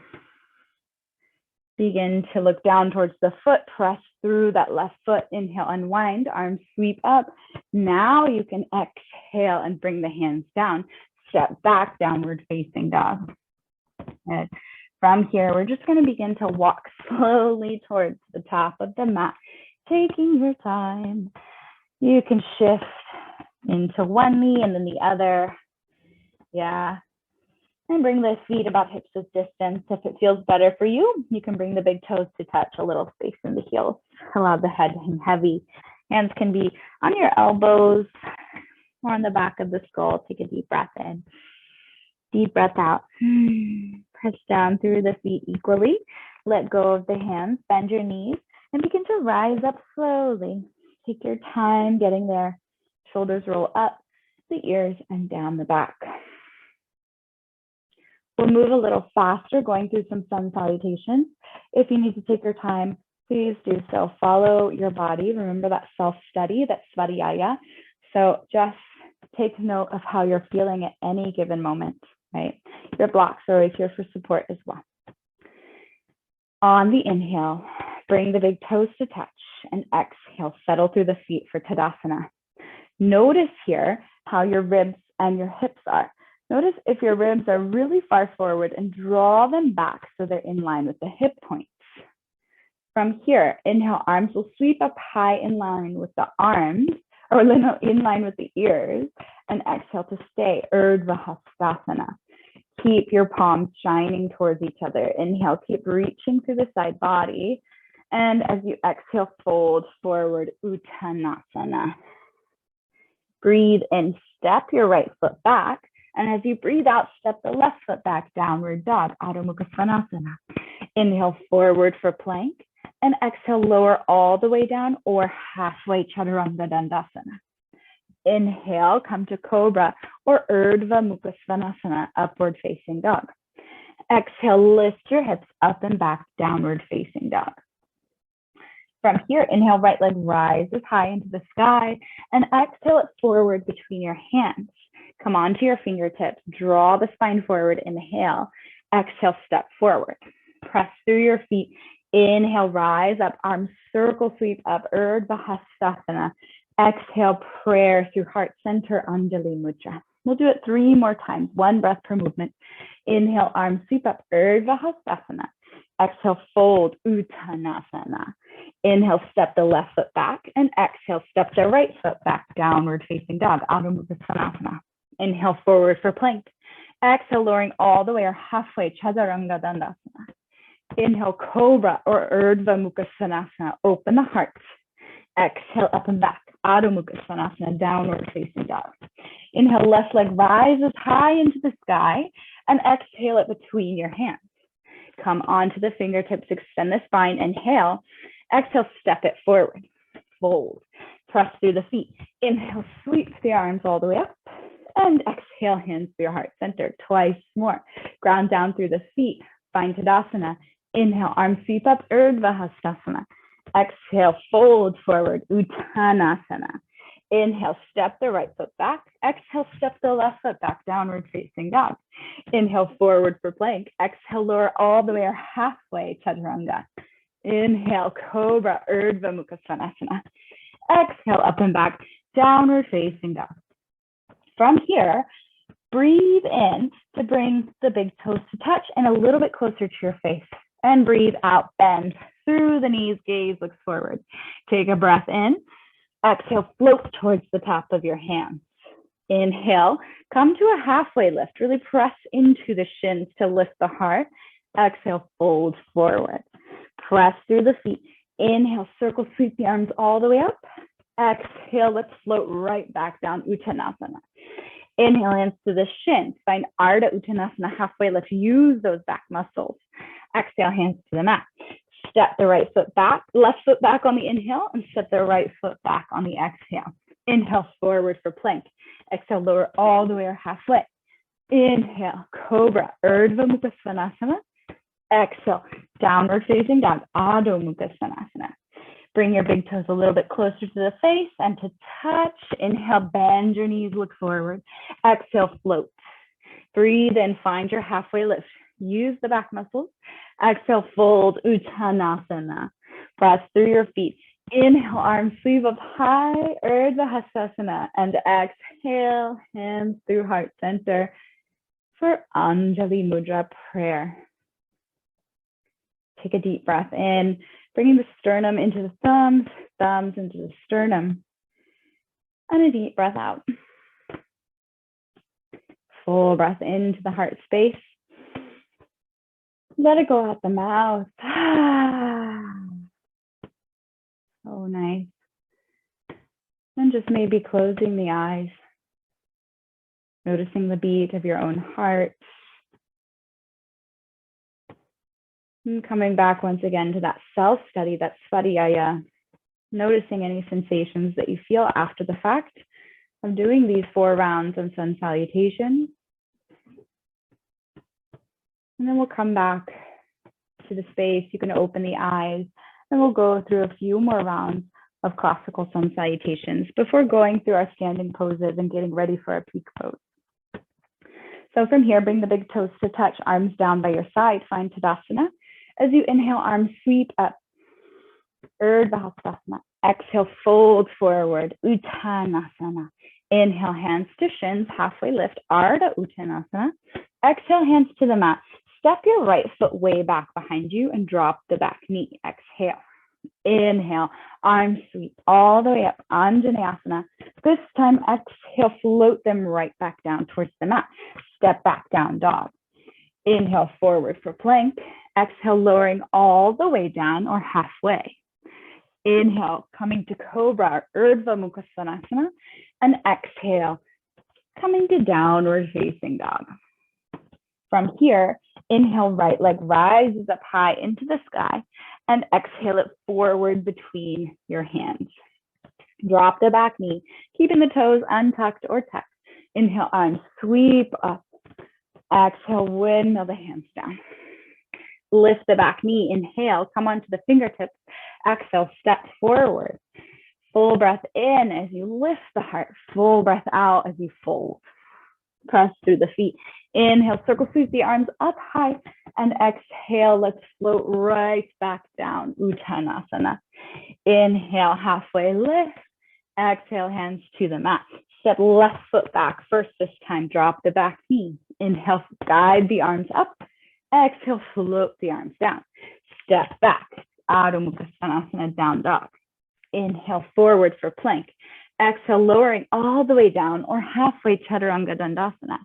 Begin to look down towards the foot, press through that left foot. Inhale, unwind, arms sweep up. Now you can exhale and bring the hands down. Step back, downward facing dog. Good. From here, we're just going to begin to walk slowly towards the top of the mat, taking your time. You can shift into one knee and then the other. Yeah. And bring the feet about hips width distance. If it feels better for you, you can bring the big toes to touch, a little space in the heels. Allow the head to hang heavy. Hands can be on your elbows or on the back of the skull. Take a deep breath in. Deep breath out. Press down through the feet equally. Let go of the hands, bend your knees, and begin to rise up slowly. Take your time getting there. Shoulders roll up, the ears, and down the back. We'll move a little faster, going through some sun salutations. If you need to take your time, please do so. Follow your body. Remember that self-study, that svadhyaya. So just take note of how you're feeling at any given moment, right? Your blocks are always here for support as well. On the inhale, bring the big toes to touch, and exhale, settle through the feet for Tadasana. Notice here how your ribs and your hips are. Notice if your ribs are really far forward and draw them back so they're in line with the hip points. From here, inhale, arms will sweep up high in line with the arms, or in line with the ears, and exhale to stay, Urdhva Dhanurasana. Keep your palms shining towards each other. Inhale, keep reaching through the side body. And as you exhale, fold forward, Utkatasana. Breathe in, step your right foot back. And as you breathe out, step the left foot back, downward dog, Adho Mukha Svanasana. Inhale, forward for plank. And exhale, lower all the way down or halfway, Chaturanga Dandasana. Inhale, come to Cobra or Urdhva Mukha Svanasana, upward facing dog. Exhale, lift your hips up and back, downward facing dog. From here, inhale, right leg rises high into the sky, and exhale it forward between your hands. Come onto your fingertips, draw the spine forward, inhale, exhale, step forward. Press through your feet, inhale, rise up, arms circle sweep up, Urdhva Dhanyarasana. Exhale, prayer through heart center, Anjali Mudra. We'll do it 3 more times, 1 breath per movement. Inhale, arms sweep up, Urdhva Dhanyarasana. Exhale, fold, Utkatasana. Inhale, step the left foot back, and exhale, step the right foot back, downward facing dog, Adho Mukha Svanasana. Inhale, forward for plank. Exhale, lowering all the way or halfway, Chaturanga Dandasana. Inhale, cobra or Urdhva Mukha Svanasana. Open the heart. Exhale, up and back, Adho Mukha Svanasana, downward facing dog. Inhale, left leg rises high into the sky, and exhale it between your hands. Come onto the fingertips, extend the spine, inhale. Exhale, step it forward, fold, press through the feet. Inhale, sweep the arms all the way up, and exhale, hands to your heart center, twice more. Ground down through the feet, find Tadasana. Inhale, arms sweep up, Urdhva Dhanyarasana. Exhale, fold forward, Utkatasana. Inhale, step the right foot back. Exhale, step the left foot back, downward facing dog. Inhale, forward for plank. Exhale, lower all the way or halfway, Chaturanga. Inhale, cobra, Urdhva Mukha Svanasana. Exhale, up and back, downward facing dog. From here, breathe in to bring the big toes to touch and a little bit closer to your face. And breathe out, bend through the knees, gaze looks forward. Take a breath in. Exhale, float towards the top of your hands. Inhale, come to a halfway lift. Really press into the shins to lift the heart. Exhale, fold forward. Press through the feet. Inhale, circle, sweep the arms all the way up. Exhale, let's float right back down, Uttanasana. Inhale, hands to the shins. Find Ardha Uttanasana, halfway lift. Use those back muscles. Exhale, hands to the mat. Step the right foot back, left foot back on the inhale, and step the right foot back on the exhale. Inhale, forward for plank. Exhale, lower all the way or halfway. Inhale, cobra, Urdhva Mukha Svanasana. Exhale, downward facing dog, Adho Mukha Svanasana. Bring your big toes a little bit closer to the face and to touch. Inhale, bend your knees, look forward. Exhale, float. Breathe in, find your halfway lift. Use the back muscles. Exhale, fold, Uttanasana. Press through your feet. Inhale, arms sweep up high, Urdhva Dhanyarasana. And exhale, hands through heart center for Anjali Mudra prayer. Take a deep breath in, bringing the sternum into the thumbs, thumbs into the sternum. And a deep breath out. Full breath into the heart space. Let it go out the mouth. So nice. And just maybe closing the eyes, noticing the beat of your own heart. And coming back once again to that self-study, that svadhyaya, noticing any sensations that you feel after the fact of doing these 4 rounds of sun salutations. And then we'll come back to the space. You can open the eyes, and we'll go through a few more rounds of classical sun salutations before going through our standing poses and getting ready for our peak pose. So from here, bring the big toes to touch, arms down by your side, find Tadasana. As you inhale, arms sweep up, Urdhva Dhanyarasana. Exhale, fold forward, Uttanasana. Inhale, hands to shins, halfway lift, Ardha Uttanasana. Exhale, hands to the mat. Step your right foot way back behind you and drop the back knee. Exhale. Inhale, arms sweep all the way up, Anjaneyasana. This time, exhale, float them right back down towards the mat. Step back down, dog. Inhale, forward for plank. Exhale, lowering all the way down or halfway. Inhale, coming to cobra, Urdhva Mukha Svanasana. And exhale, coming to downward facing dog. From here, inhale, right leg rises up high into the sky, and exhale it forward between your hands. Drop the back knee, keeping the toes untucked or tucked. Inhale, arms sweep up. Exhale, windmill the hands down. Lift the back knee, inhale, come onto the fingertips. Exhale, step forward. Full breath in as you lift the heart. Full breath out as you fold. Press through the feet. Inhale, circle sweep the arms up high, and exhale, let's float right back down, Uttanasana. Inhale, halfway lift. Exhale, hands to the mat. Step left foot back first this time. Drop the back knee. Inhale, guide the arms up. Exhale, float the arms down. Step back. Adho Mukha Svanasana, down dog. Inhale, forward for plank. Exhale, lowering all the way down or halfway Chaturanga Dandasana.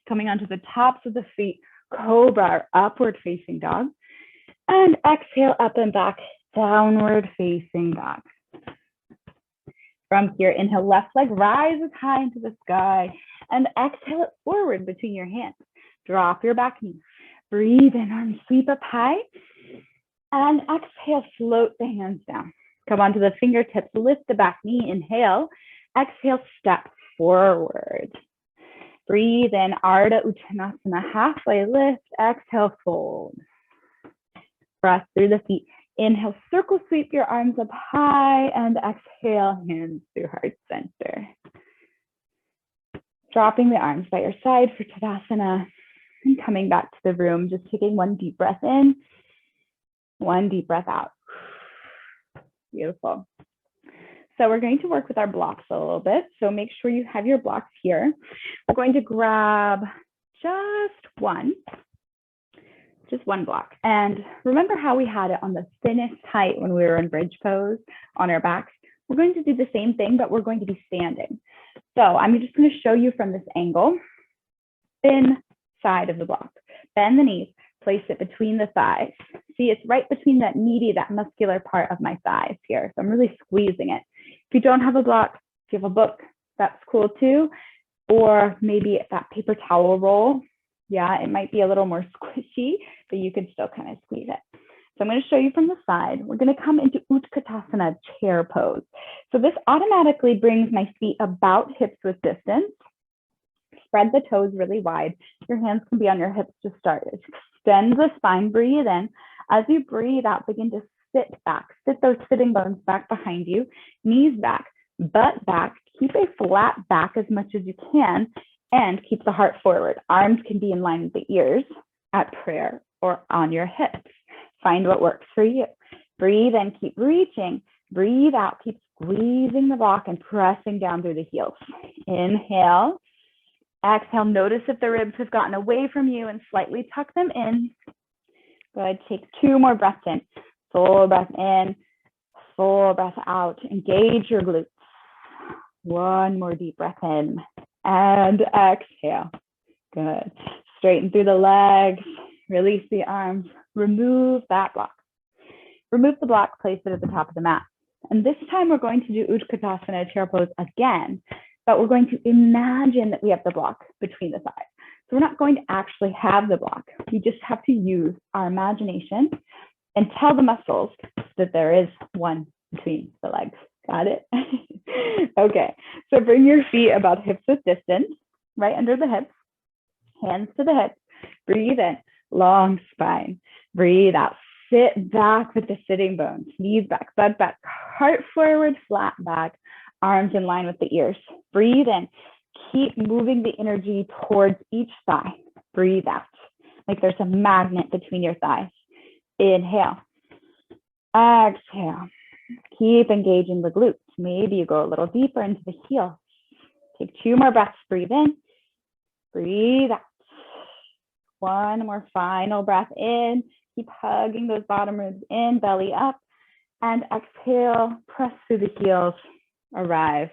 Coming onto the tops of the feet, cobra or upward facing dog. And exhale, up and back, downward facing dog. From here, inhale, left leg rises high into the sky. And exhale it forward between your hands. Drop your back knee. Breathe in, arms sweep up high. And exhale, float the hands down. Come onto the fingertips, lift the back knee, inhale. Exhale, step forward. Breathe in, Urdhva Uttanasana, halfway lift. Exhale, fold. Press through the feet. Inhale, circle sweep your arms up high, and exhale, hands through heart center. Dropping the arms by your side for Tadasana, and coming back to the room, just taking one deep breath in, one deep breath out. Beautiful. So we're going to work with our blocks a little bit. So make sure you have your blocks here. We're going to grab just one block. And remember how we had it on the thinnest height when we were in bridge pose on our backs? We're going to do the same thing, but we're going to be standing. So I'm just going to show you from this angle, thin side of the block. Bend the knees, place it between the thighs. See, it's right between that meaty, that muscular part of my thighs here. So I'm really squeezing it. If you don't have a block, if you have a book, that's cool too. Or maybe that paper towel roll. Yeah, it might be a little more squishy, but you can still kind of squeeze it. So I'm going to show you from the side. We're going to come into Utkatasana, chair pose. So this automatically brings my feet about hips width distance. Spread the toes really wide. Your hands can be on your hips to start. Extend the spine, breathe in. As you breathe out, begin to sit back. Sit those sitting bones back behind you, knees back, butt back. Keep a flat back as much as you can, and keep the heart forward. Arms can be in line with the ears at prayer or on your hips. Find what works for you. Breathe in, keep reaching. Breathe out, keep squeezing the block and pressing down through the heels. Inhale. Exhale, notice if the ribs have gotten away from you and slightly tuck them in. Good, take 2 more breaths in. Full breath in, full breath out. Engage your glutes. 1 more deep breath in and exhale. Good. Straighten through the legs, release the arms, remove that block. Remove the block, place it at the top of the mat. And this time we're going to do Utkatasana chair pose again, but we're going to imagine that we have the block between the thighs. So we're not going to actually have the block. We just have to use our imagination and tell the muscles that there is one between the legs. Got it? Okay, so bring your feet about hips width distance, right under the hips, hands to the hips. Breathe in, long spine. Breathe out, sit back with the sitting bones, knees back, butt back, heart forward, flat back, arms in line with the ears. Breathe in, keep moving the energy towards each thigh. Breathe out, like there's a magnet between your thighs. Inhale, exhale. Keep engaging the glutes. Maybe you go a little deeper into the heel. Take 2 more breaths. Breathe in, breathe out. 1 more final breath in. Keep hugging those bottom ribs in, belly up. And exhale, press through the heels, arrive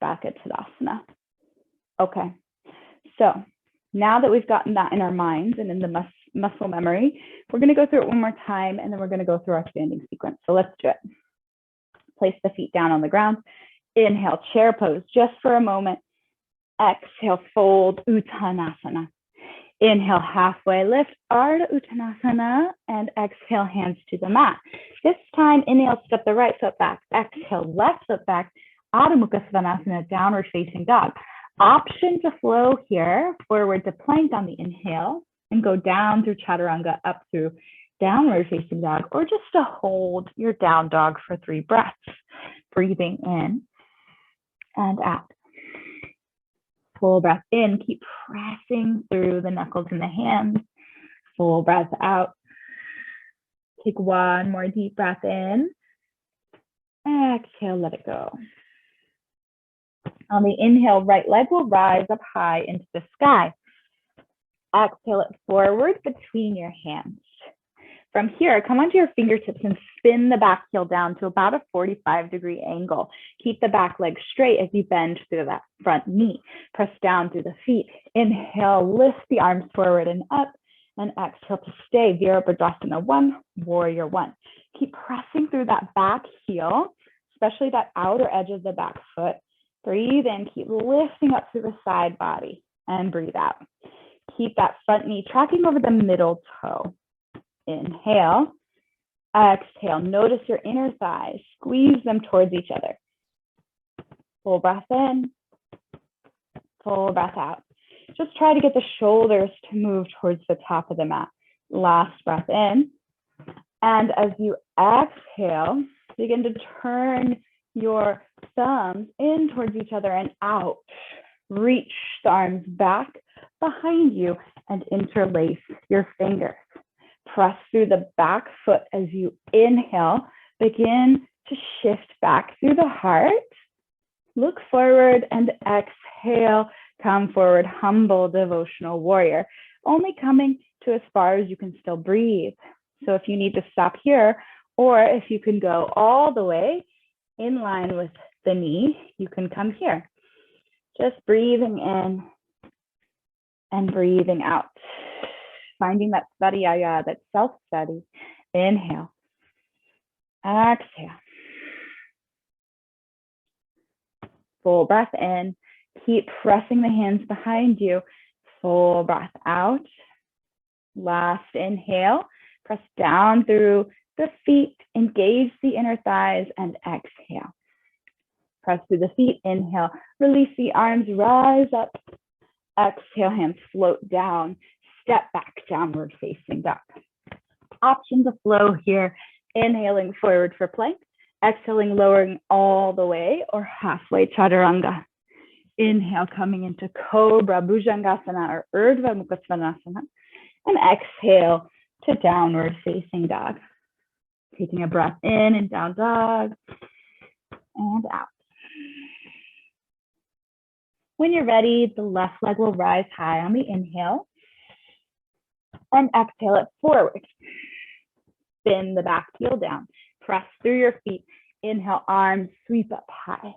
back at Tadasana. Okay, so now that we've gotten that in our minds and in the muscle memory, we're going to go through it one more time, and then we're going to go through our standing sequence. So let's do it. Place the feet down on the ground. Inhale, chair pose just for a moment. Exhale, fold, Uttanasana. Inhale, halfway lift, Urdhva Uttanasana, and exhale, hands to the mat. This time, inhale, step the right foot back. Exhale, left foot back, Adho Mukha Svanasana, downward facing dog. Option to flow here, forward to plank on the inhale, and go down through Chaturanga, up through downward facing dog, or just to hold your down dog for 3 breaths. Breathing in and out. Full breath in, keep pressing through the knuckles in the hands. Full breath out. Take 1 more deep breath in. Exhale, let it go. On the inhale, right leg will rise up high into the sky. Exhale it forward between your hands. From here, come onto your fingertips and spin the back heel down to about a 45-degree angle. Keep the back leg straight as you bend through that front knee. Press down through the feet. Inhale, lift the arms forward and up, and exhale to stay. Virabhadrasana 1, Warrior 1. Keep pressing through that back heel, especially that outer edge of the back foot. Breathe in, keep lifting up through the side body, and breathe out. Keep that front knee tracking over the middle toe. Inhale, exhale, notice your inner thighs, squeeze them towards each other. Full breath in, full breath out. Just try to get the shoulders to move towards the top of the mat. Last breath in, and as you exhale, begin to turn your thumbs in towards each other and out. Reach the arms back behind you and interlace your fingers. Press through the back foot as you inhale. Begin to shift back through the heart. Look forward and exhale. Come forward, humble devotional warrior. Only coming to as far as you can still breathe. So if you need to stop here, or if you can go all the way in line with the knee, you can come here. Just breathing in and breathing out. Finding that sadhyaya, that self-study. Inhale. Exhale. Full breath in. Keep pressing the hands behind you. Full breath out. Last inhale. Press down through the feet. Engage the inner thighs and exhale. Press through the feet. Inhale. Release the arms. Rise up. Exhale. Hands float down. Step back, downward facing dog. Option to flow here. Inhaling forward for plank. Exhaling, lowering all the way or halfway chaturanga. Inhale, coming into Cobra, Bhujangasana, or Urdhva Dhanurasana. And exhale to downward facing dog. Taking a breath in and down dog and out. When you're ready, the left leg will rise high on the inhale. And exhale it forward. Spin the back heel down. Press through your feet. Inhale, arms sweep up high.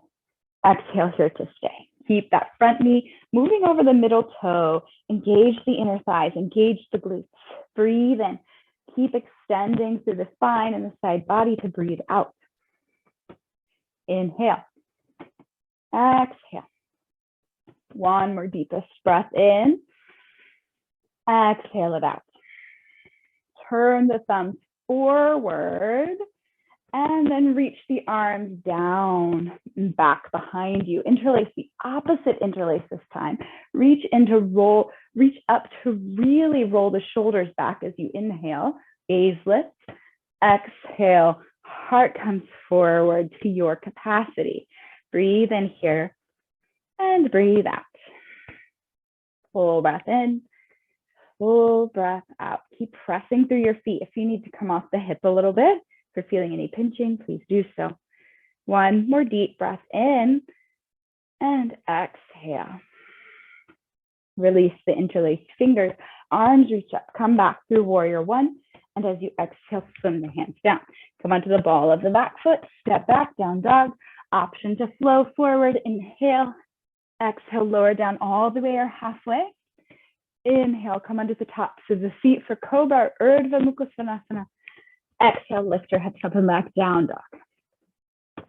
Exhale here to stay. Keep that front knee moving over the middle toe. Engage the inner thighs. Engage the glutes. Breathe in. Keep extending through the spine and the side body to breathe out. Inhale. Exhale. One more deepest breath in. Exhale it out. Turn the thumbs forward and then reach the arms down and back behind you. Interlace the opposite interlace this time. Reach up to really roll the shoulders back as you inhale. Gaze lift. Exhale. Heart comes forward to your capacity. Breathe in here and breathe out. Full breath in. Full breath out. Keep pressing through your feet. If you need to come off the hip a little bit, if you're feeling any pinching, please do so. One more deep breath in and exhale. Release the interlaced fingers. Arms reach up. Come back through Warrior 1. And as you exhale, swim the hands down. Come onto the ball of the back foot. Step back, down dog. Option to flow forward. Inhale. Exhale, lower down all the way or halfway. Inhale, come under the tops of the feet for Cobra, Urdhva Dhanurasana. Exhale, lift your hips up and back, down dog.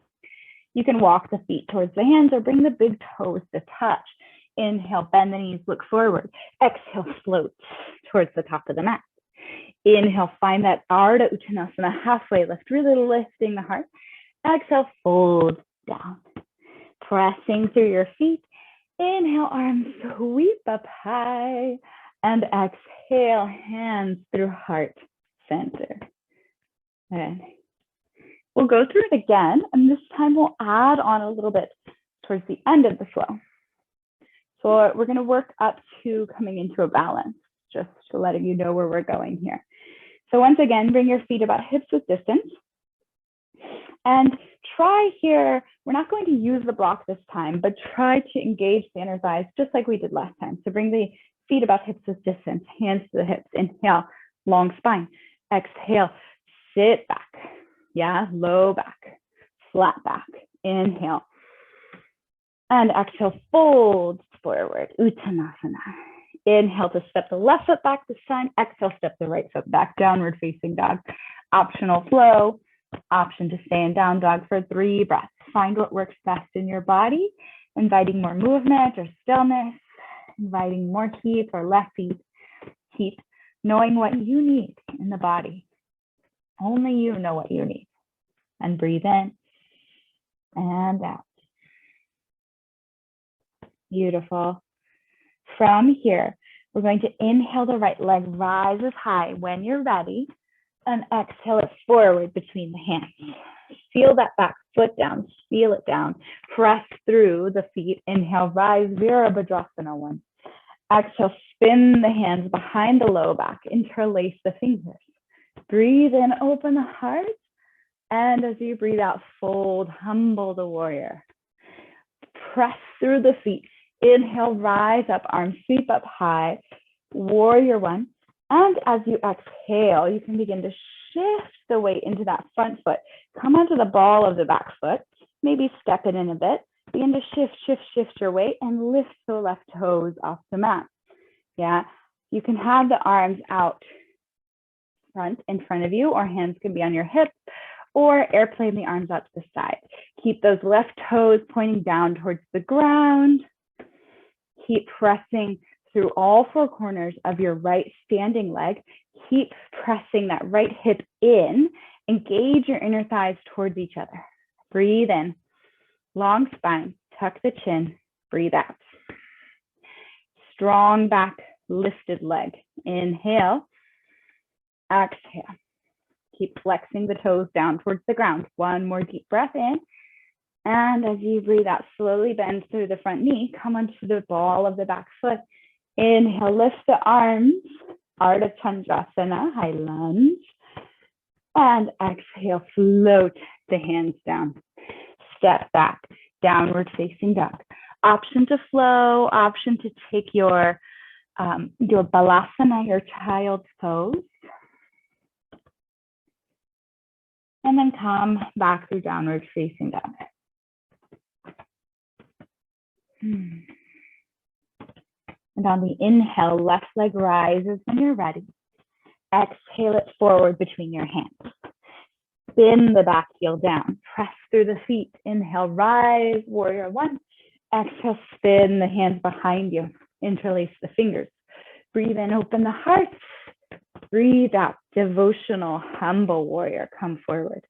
You can walk the feet towards the hands or bring the big toes to touch. Inhale, bend the knees, look forward. Exhale, float towards the top of the mat. Inhale, find that Ardha Uttanasana, halfway lift, really lifting the heart. Exhale, fold down. Pressing through your feet. Inhale, arms sweep up high. And exhale, hands through heart center. Okay. We'll go through it again, and this time we'll add on a little bit towards the end of the flow. So we're going to work up to coming into a balance, just to letting you know where we're going here. So once again, bring your feet about hips width distance and try here, we're not going to use the block this time, but try to engage the inner thighs just like we did last time. So bring the feet about hips width distance, hands to the hips. Inhale, long spine. Exhale, sit back. Yeah, low back, flat back. Inhale. And exhale, fold forward, Uttanasana. Inhale to step the left foot back this time. Exhale, step the right foot back, downward facing dog. Optional flow. Option to stay in down dog for 3 breaths. Find what works best in your body, inviting more movement or stillness, inviting more heat or less heat, knowing what you need in the body. Only you know what you need. And breathe in and out. Beautiful. From here, we're going to inhale the right leg rises high when you're ready, and exhale it forward between the hands. Feel that back foot down, feel it down. Press through the feet. Inhale, rise, Virabhadrasana 1. Exhale, spin the hands behind the low back, interlace the fingers. Breathe in, open the heart. And as you breathe out, fold, humble the warrior. Press through the feet. Inhale, rise up, arms sweep up high, warrior 1. And as you exhale, you can begin to shift the weight into that front foot. Come onto the ball of the back foot, maybe step it in a bit. Begin to shift your weight and lift the left toes off the mat. Yeah, you can have the arms out front in front of you, or hands can be on your hips, or airplane the arms out to the side. Keep those left toes pointing down towards the ground. Keep pressing through all 4 corners of your right standing leg. Keep pressing that right hip in. Engage your inner thighs towards each other. Breathe in. Long spine. Tuck the chin. Breathe out. Strong back, lifted leg. Inhale. Exhale. Keep flexing the toes down towards the ground. 1 more deep breath in. And as you breathe out, slowly bend through the front knee. Come onto the ball of the back foot. Inhale, lift the arms. Urdhva Dhanurasana, high lunge. And exhale, float the hands down. Step back, downward facing dog. Option to flow, option to take your Balasana, your child's pose. And then come back through downward facing dog. And on the inhale, left leg rises when you're ready. Exhale it forward between your hands. Spin the back heel down. Press through the feet. Inhale, rise, warrior 1. Exhale, spin the hands behind you. Interlace the fingers. Breathe in, open the heart. Breathe out, devotional, humble warrior. Come forward.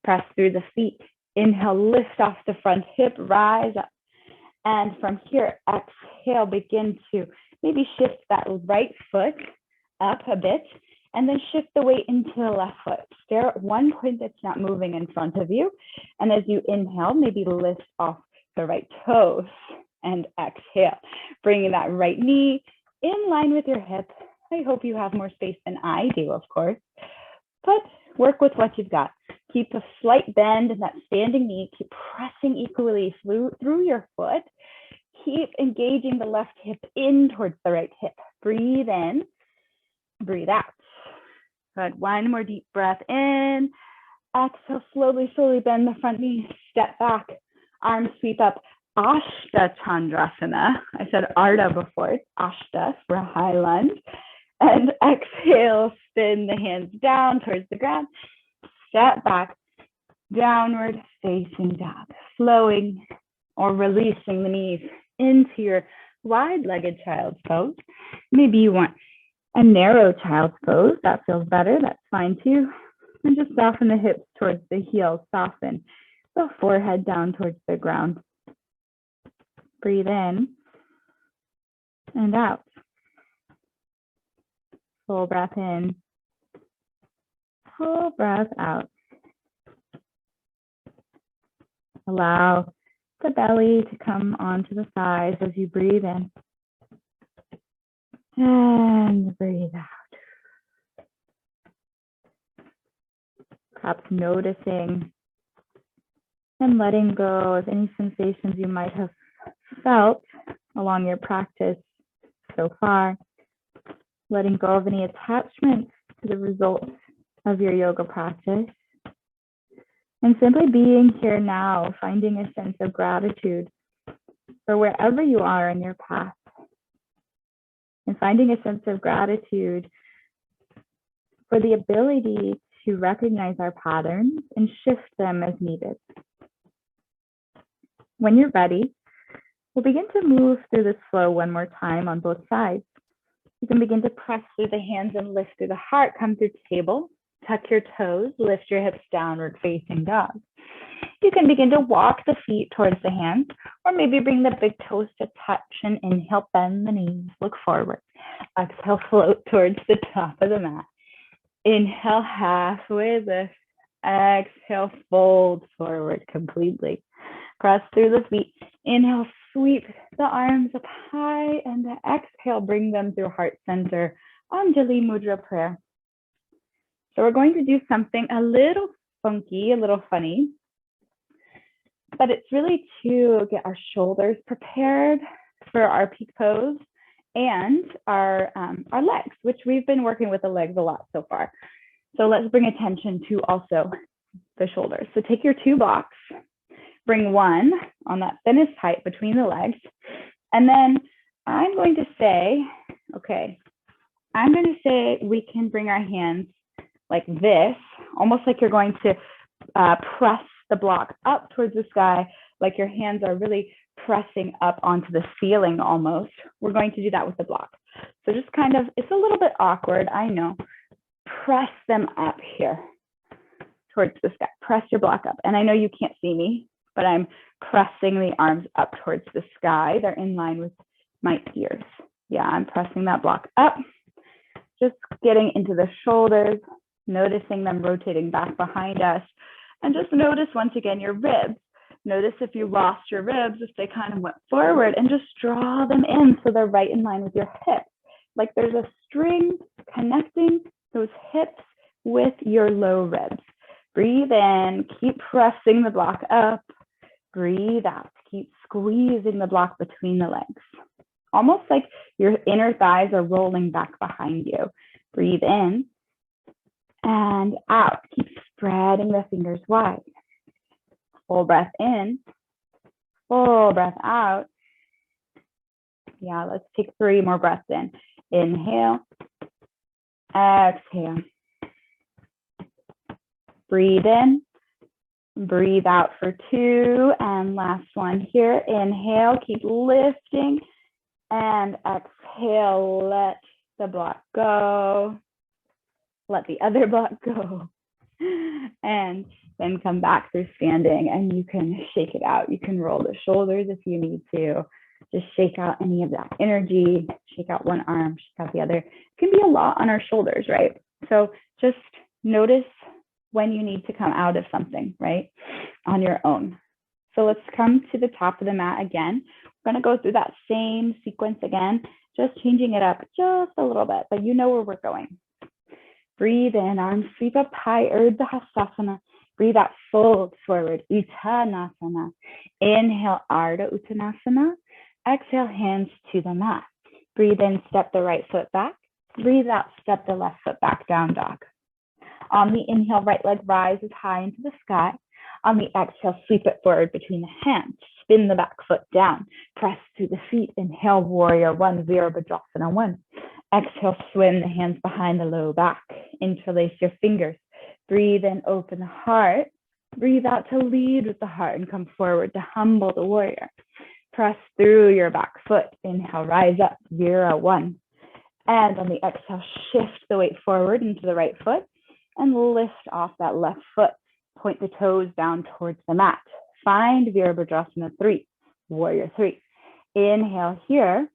Press through the feet. Inhale, lift off the front hip, rise up. And from here, exhale, begin to maybe shift that right foot up a bit, and then shift the weight into the left foot. Stare at one point that's not moving in front of you. And as you inhale, maybe lift off the right toes and exhale, bringing that right knee in line with your hip. I hope you have more space than I do, of course, but work with what you've got. Keep a slight bend in that standing knee. Keep pressing equally through your foot. Keep engaging the left hip in towards the right hip. Breathe in, breathe out. Good. 1 more deep breath in. Exhale, slowly bend the front knee. Step back. Arms sweep up. Ashta Chandrasana. I said Ardha before. It's Ashta for a high lunge. And exhale, spin the hands down towards the ground. Step back, downward facing dog. Flowing or releasing the knees into your wide-legged child's pose. Maybe you want a narrow child's pose. That feels better. That's fine too. And just soften the hips towards the heels. Soften the forehead down towards the ground. Breathe in and out. Full breath in. Full breath out. Allow the belly to come onto the thighs as you breathe in. And breathe out. Perhaps noticing And letting go of any sensations you might have felt along your practice so far. Letting go of any attachments to the results of your yoga practice. And simply being here now, finding a sense of gratitude for wherever you are in your path. And finding a sense of gratitude for the ability to recognize our patterns and shift them as needed. When you're ready, we'll begin to move through this flow one more time on both sides. You can begin to press through the hands and lift through the heart. Come through table, tuck your toes, lift your hips downward facing dog. You can begin to walk the feet towards the hands, or maybe bring the big toes to touch and inhale, bend the knees, look forward. Exhale, float towards the top of the mat. Inhale, halfway lift. Exhale, fold forward completely. Press through the feet. Inhale, sweep the arms up high, and the exhale, bring them through heart center. Anjali Mudra prayer. So we're going to do something a little funky, a little funny, but it's really to get our shoulders prepared for our peak pose and our legs, which we've been working with the legs a lot so far. So let's bring attention to also the shoulders. So take your two blocks, bring one on that thinnest height between the legs, and then I'm going to say we can bring our hands like this, almost like you're going to press the block up towards the sky, like your hands are really pressing up onto the ceiling almost. We're going to do that with the block. So just kind of, it's a little bit awkward, I know. Press them up here towards the sky. Press your block up. And I know you can't see me, but I'm pressing the arms up towards the sky. They're in line with my ears. Yeah, I'm pressing that block up. Just getting into the shoulders, noticing them rotating back behind us. And just notice once again your ribs. Notice if you lost your ribs, if they kind of went forward, and just draw them in so they're right in line with your hips. Like there's a string connecting those hips with your low ribs. Breathe in, keep pressing the block up. Breathe out, keep squeezing the block between the legs. Almost like your inner thighs are rolling back behind you. Breathe in and out. Keep spreading the fingers wide. Full breath in, full breath out. Yeah, let's take 3 more breaths in. Inhale, exhale. Breathe in, breathe out for 2, and last one here. Inhale, keep lifting, and exhale, let the block go. Let the other block go. And then come back through standing, and you can shake it out. You can roll the shoulders if you need to. Just shake out any of that energy. Shake out one arm, shake out the other. It can be a lot on our shoulders, right? So just notice when you need to come out of something, right? On your own. So let's come to the top of the mat again. We're going to go through that same sequence again, just changing it up just a little bit, but you know where we're going. Breathe in, arms sweep up high, Urdhva Dhanyarasana. Breathe out, fold forward, Utkatasana. Inhale, Urdhva Dhanurasana. Exhale, hands to the mat. Breathe in, step the right foot back. Breathe out, step the left foot back, down dog. On the inhale, right leg rises high into the sky. On the exhale, sweep it forward between the hands. Spin the back foot down. Press through the feet. Inhale, warrior one, Badokanasana 1. Exhale, swim the hands behind the low back. Interlace your fingers. Breathe in, open the heart. Breathe out to lead with the heart and come forward to humble the warrior. Press through your back foot. Inhale, rise up, Vira 1. And on the exhale, shift the weight forward into the right foot and lift off that left foot. Point the toes down towards the mat. Find Virabhadrasana 3, warrior 3. Inhale here.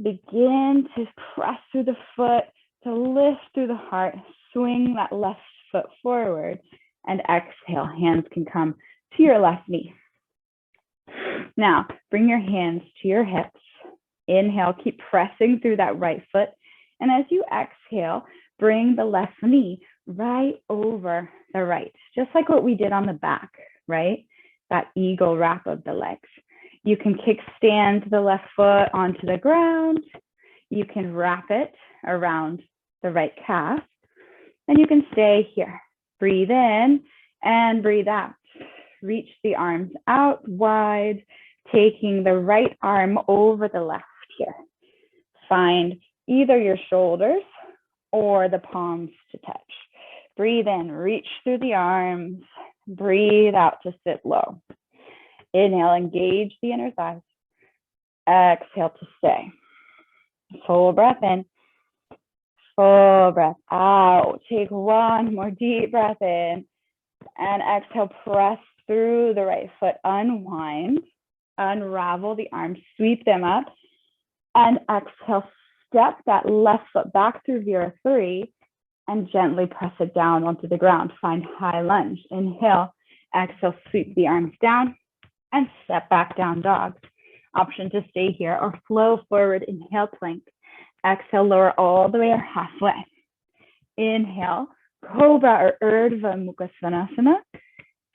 Begin to press through the foot, to lift through the heart, swing that left foot forward, and exhale, hands can come to your left knee. Now, bring your hands to your hips. Inhale, keep pressing through that right foot. And as you exhale, bring the left knee right over the right, just like what we did on the back, right? that eagle wrap of the legs. You can kickstand the left foot onto the ground. You can wrap it around the right calf, and you can stay here. Breathe in and breathe out. Reach the arms out wide, taking the right arm over the left here. Find either your shoulders or the palms to touch. Breathe in, reach through the arms. Breathe out to sit low. Inhale, engage the inner thighs. Exhale to stay. Full breath in. Full breath out. Take one more deep breath in. And exhale, press through the right foot. Unwind. Unravel the arms. Sweep them up. And exhale, step that left foot back through Virasana and gently press it down onto the ground. Find high lunge. Inhale. Exhale, sweep the arms down and step back down dog. Option to stay here or flow forward. Inhale, plank. Exhale, lower all the way or halfway. Inhale, cobra or Urdhva Dhanurasana.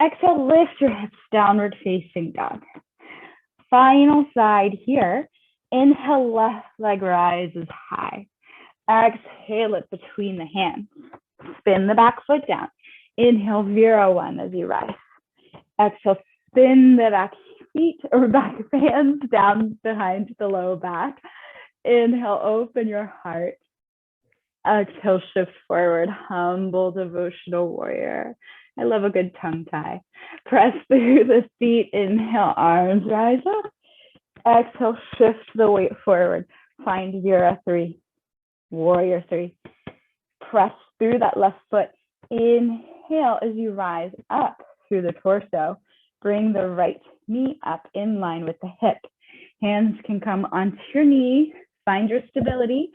Exhale, lift your hips, downward facing dog. Final side here. Inhale, left leg rises high. Exhale it between the hands. Spin the back foot down. Inhale, Vira one as you rise. Exhale, spin the back feet or back hands down behind the low back. Inhale, open your heart. Exhale, shift forward, humble devotional warrior. I love a good tongue tie. Press through the feet. Inhale, arms rise up. Exhale, shift the weight forward. Find Vira 3, warrior 3. Press through that left foot. Inhale as you rise up through the torso. Bring the right knee up in line with the hip. Hands can come onto your knee. Find your stability.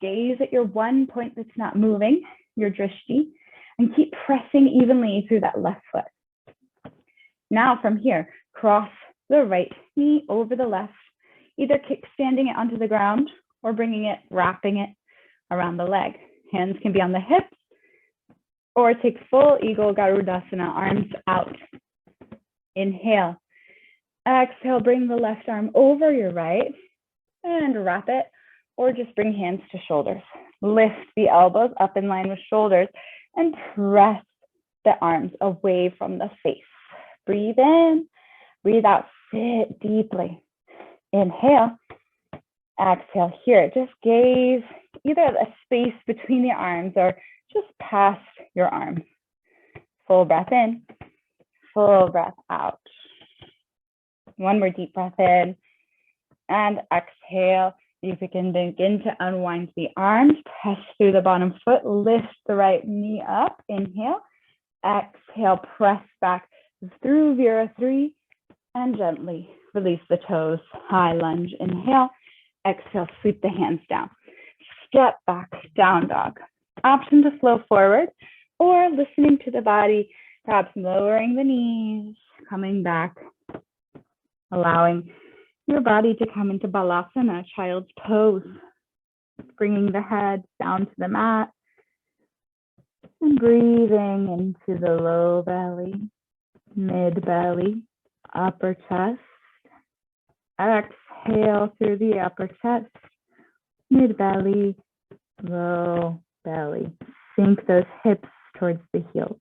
Gaze at your one point that's not moving, your drishti, and keep pressing evenly through that left foot. Now from here, cross the right knee over the left, either kickstanding it onto the ground or bringing it, wrapping it around the leg. Hands can be on the hips or take full eagle Garudasana, arms out. Inhale. Exhale, bring the left arm over your right and wrap it, or just bring hands to shoulders. Lift the elbows up in line with shoulders and press the arms away from the face. Breathe in, breathe out, sit deeply. Inhale, exhale here. Just gaze either at the space between the arms or just past your arms. Full breath in, full breath out. One more deep breath in and exhale. You can begin to unwind the arms, press through the bottom foot, lift the right knee up. Inhale, exhale, press back through Vira 3 and gently release the toes. High lunge. Inhale, exhale, sweep the hands down. Step back, down dog. Option to flow forward or listening to the body, perhaps lowering the knees, coming back, allowing your body to come into Balasana, child's pose, bringing the head down to the mat and breathing into the low belly, mid belly, upper chest. Exhale through the upper chest, mid belly, low belly. Sink those hips towards the heels.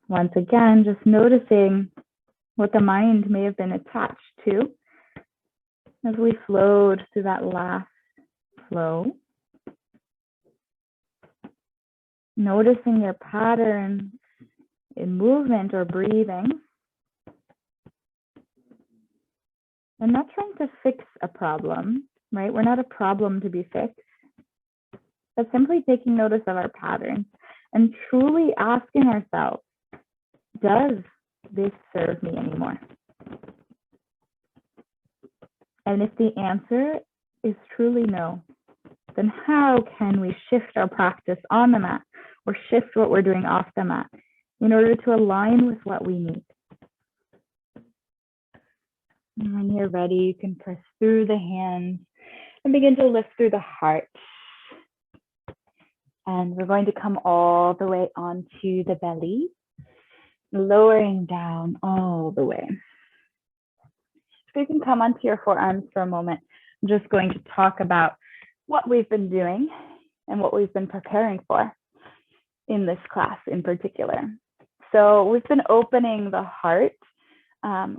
Once again, just noticing what the mind may have been attached to as we flowed through that last flow. Noticing your patterns in movement or breathing. And not trying to fix a problem, right? We're not a problem to be fixed, but simply taking notice of our patterns and truly asking ourselves, does this serve me anymore? And if the answer is truly no, then how can we shift our practice on the mat or shift what we're doing off the mat in order to align with what we need? And when you're ready, you can press through the hands and begin to lift through the heart. And we're going to come all the way onto the belly, lowering down all the way. So you can come onto your forearms for a moment. I'm just going to talk about what we've been doing and what we've been preparing for in this class in particular. So we've been opening the heart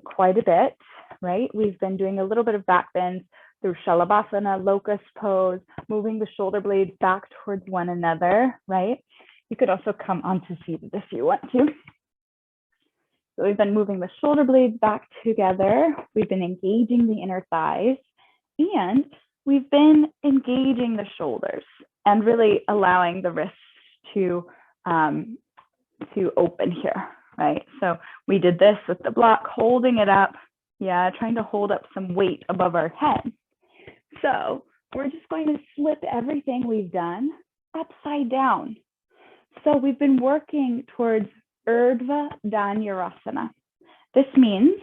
quite a bit, right? We've been doing a little bit of back bends through Shalabhasana, locust pose, moving the shoulder blades back towards one another, right? You could also come onto seated if you want to. So we've been moving the shoulder blades back together. We've been engaging the inner thighs, and we've been engaging the shoulders and really allowing the wrists to open here, right? So we did this with the block, holding it up, trying to hold up some weight above our head. So we're just going to flip everything we've done upside down. So we've been working towards Urdhva Dhanurasana. This means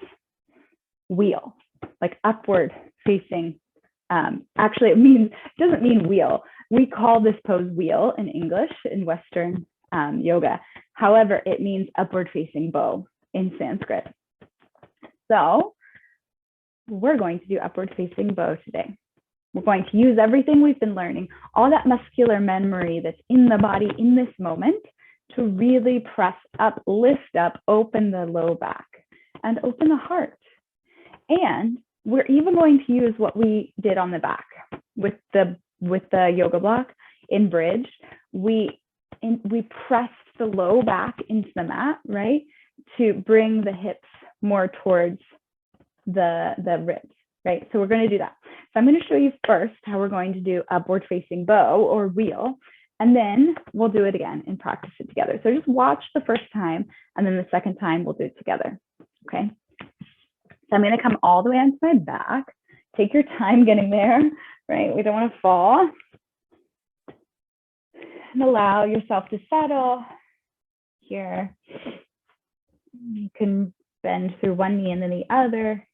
wheel, like upward facing. Actually, it doesn't mean wheel. We call this pose wheel in English, in Western yoga. However, it means upward facing bow in Sanskrit. So we're going to do upward facing bow today. We're going to use everything we've been learning, all that muscular memory that's in the body in this moment, to really press up, lift up, open the low back, and open the heart. And we're even going to use what we did on the back with the yoga block in bridge. We pressed the low back into the mat, right, to bring the hips more towards the ribs, right? So we're going to do that. So I'm going to show you first how we're going to do upward facing bow or wheel, and then we'll do it again and practice it together. So just watch the first time, and then the second time we'll do it together, okay? So I'm going to come all the way onto my back. Take your time getting there, right? We don't want to fall. And allow yourself to settle here. You can bend through one knee and then the other,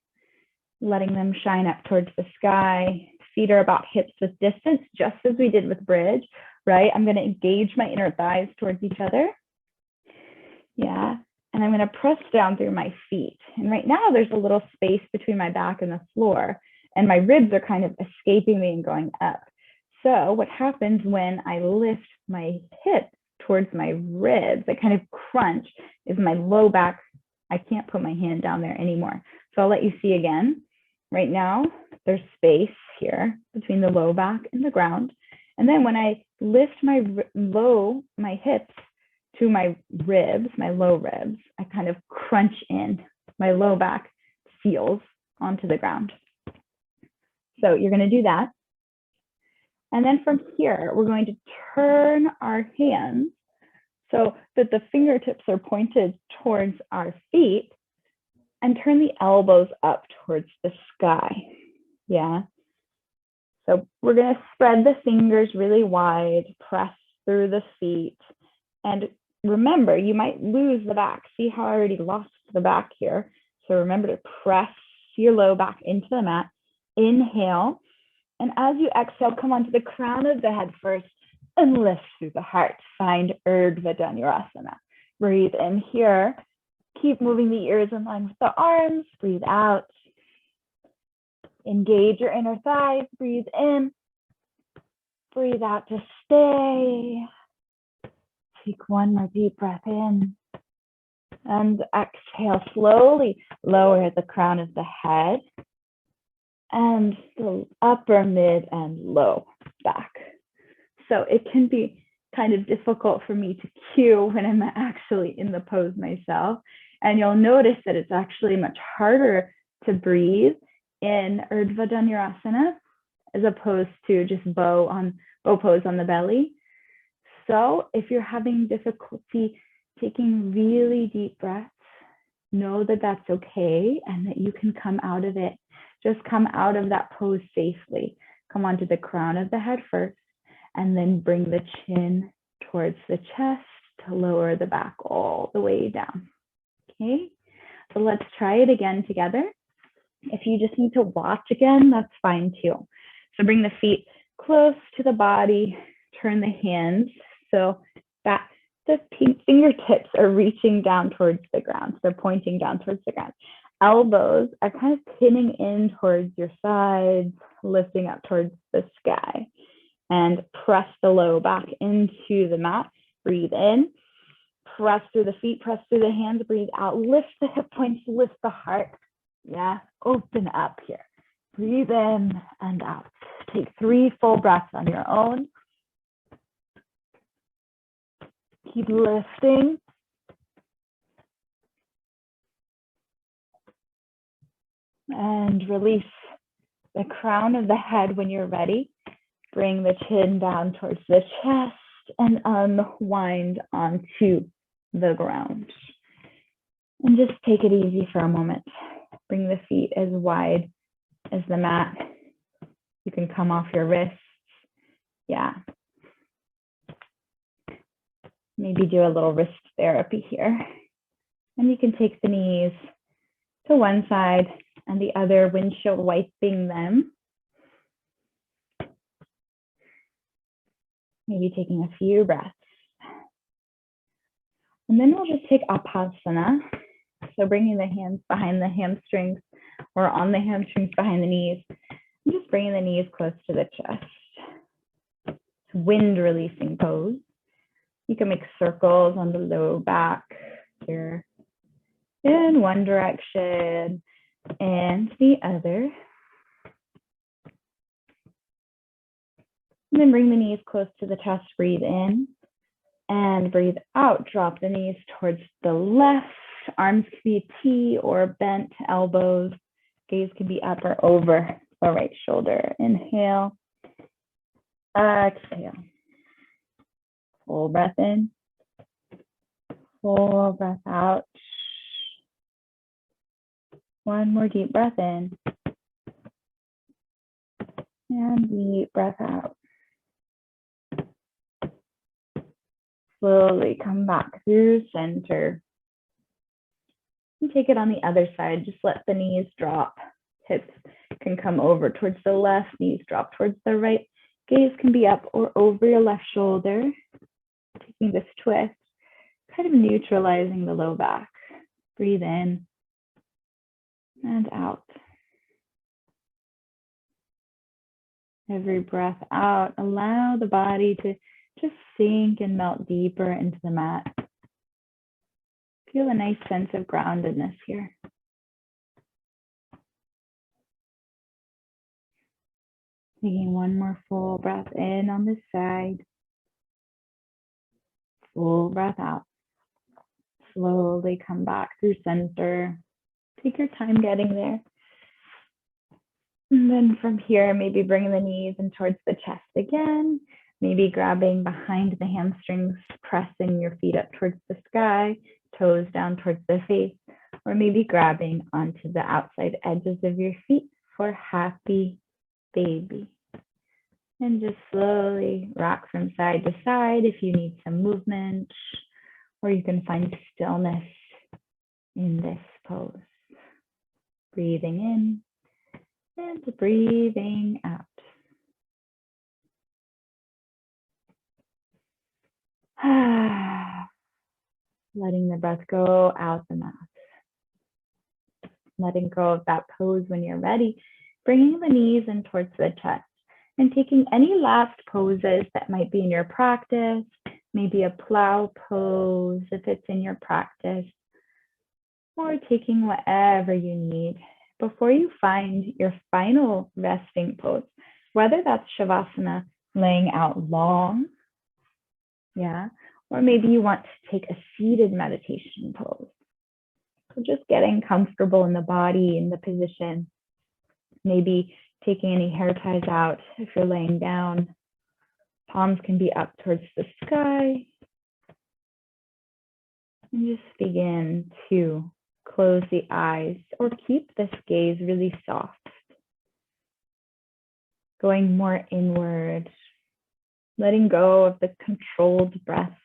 letting them shine up towards the sky. Feet are about hips width distance, just as we did with bridge, right? I'm going to engage my inner thighs towards each other. Yeah. And I'm going to press down through my feet. And right now there's a little space between my back and the floor, and my ribs are kind of escaping me and going up. So what happens when I lift my hip towards my ribs, I kind of crunch, is my low back. I can't put my hand down there anymore. So I'll let you see again. Right now, there's space here between the low back and the ground. And then when I lift my hips to my ribs, my low ribs, I kind of crunch in. My low back seals onto the ground. So you're going to do that. And then from here, we're going to turn our hands so that the fingertips are pointed towards our feet, and turn the elbows up towards the sky. Yeah. So we're going to spread the fingers really wide, press through the feet. And remember, you might lose the back. See how I already lost the back here. So remember to press your low back into the mat. Inhale. And as you exhale, come onto the crown of the head first and lift through the heart. Find Urdhva Dhanurasana. Breathe in here. Keep moving the ears in line with the arms. Breathe out. Engage your inner thighs. Breathe in. Breathe out to stay. Take one more deep breath in. And exhale, slowly lower the crown of the head and the upper, mid, and low back. So it can be kind of difficult for me to cue when I'm actually in the pose myself. And you'll notice that it's actually much harder to breathe in Urdhva Dhanurasana as opposed to just bow pose on the belly. So if you're having difficulty taking really deep breaths, know that that's okay and that you can come out of it. Just come out of that pose safely. Come onto the crown of the head first, and then bring the chin towards the chest to lower the back all the way down. Okay, so let's try it again together. If you just need to watch again, that's fine too. So bring the feet close to the body, turn the hands So that the fingertips are reaching down towards the ground. So they're pointing down towards the ground. Elbows are kind of pinning in towards your sides, lifting up towards the sky. And press the low back into the mat. Breathe in. Press through the feet, press through the hands, breathe out. Lift the hip points, lift the heart. Yeah, open up here. Breathe in and out. Take 3 full breaths on your own. Keep lifting. And release the crown of the head when you're ready. Bring the chin down towards the chest and unwind onto the ground. And just take it easy for a moment. Bring the feet as wide as the mat. You can come off your wrists. Yeah. Maybe do a little wrist therapy here. And you can take the knees to one side and the other, windshield wiping them. Maybe taking a few breaths. And then we'll just take Apasana. So bringing the hands behind the hamstrings or on the hamstrings behind the knees. And just bringing the knees close to the chest. Wind releasing pose. You can make circles on the low back here in one direction and the other. And then bring the knees close to the chest, breathe in and breathe out. Drop the knees towards the left. Arms can be a T or bent, elbows. Gaze can be up or over the right shoulder. Inhale, exhale. Full breath in, full breath out. One more deep breath in. And deep breath out. Slowly come back through center. And take it on the other side. Just let the knees drop. Hips can come over towards the left, knees drop towards the right. Gaze can be up or over your left shoulder. Taking this twist, kind of neutralizing the low back. Breathe in and out. Every breath out, allow the body to just sink and melt deeper into the mat. Feel a nice sense of groundedness here. Taking one more full breath in on this side. Full breath out. Slowly come back through center. Take your time getting there. And then from here, maybe bring the knees in towards the chest again. Maybe grabbing behind the hamstrings, pressing your feet up towards the sky, toes down towards the face, or maybe grabbing onto the outside edges of your feet for happy baby. And just slowly rock from side to side if you need some movement, or you can find stillness in this pose. Breathing in and breathing out. Letting the breath go out the mouth. Letting go of that pose when you're ready. Bringing the knees in towards the chest and taking any last poses that might be in your practice. Maybe a plow pose if it's in your practice. Or taking whatever you need before you find your final resting pose. Whether that's Shavasana, laying out long. Yeah, or maybe you want to take a seated meditation pose. So just getting comfortable in the body, in the position. Maybe taking any hair ties out if you're laying down. Palms can be up towards the sky. And just begin to close the eyes or keep this gaze really soft. Going more inward. Letting go of the controlled breath.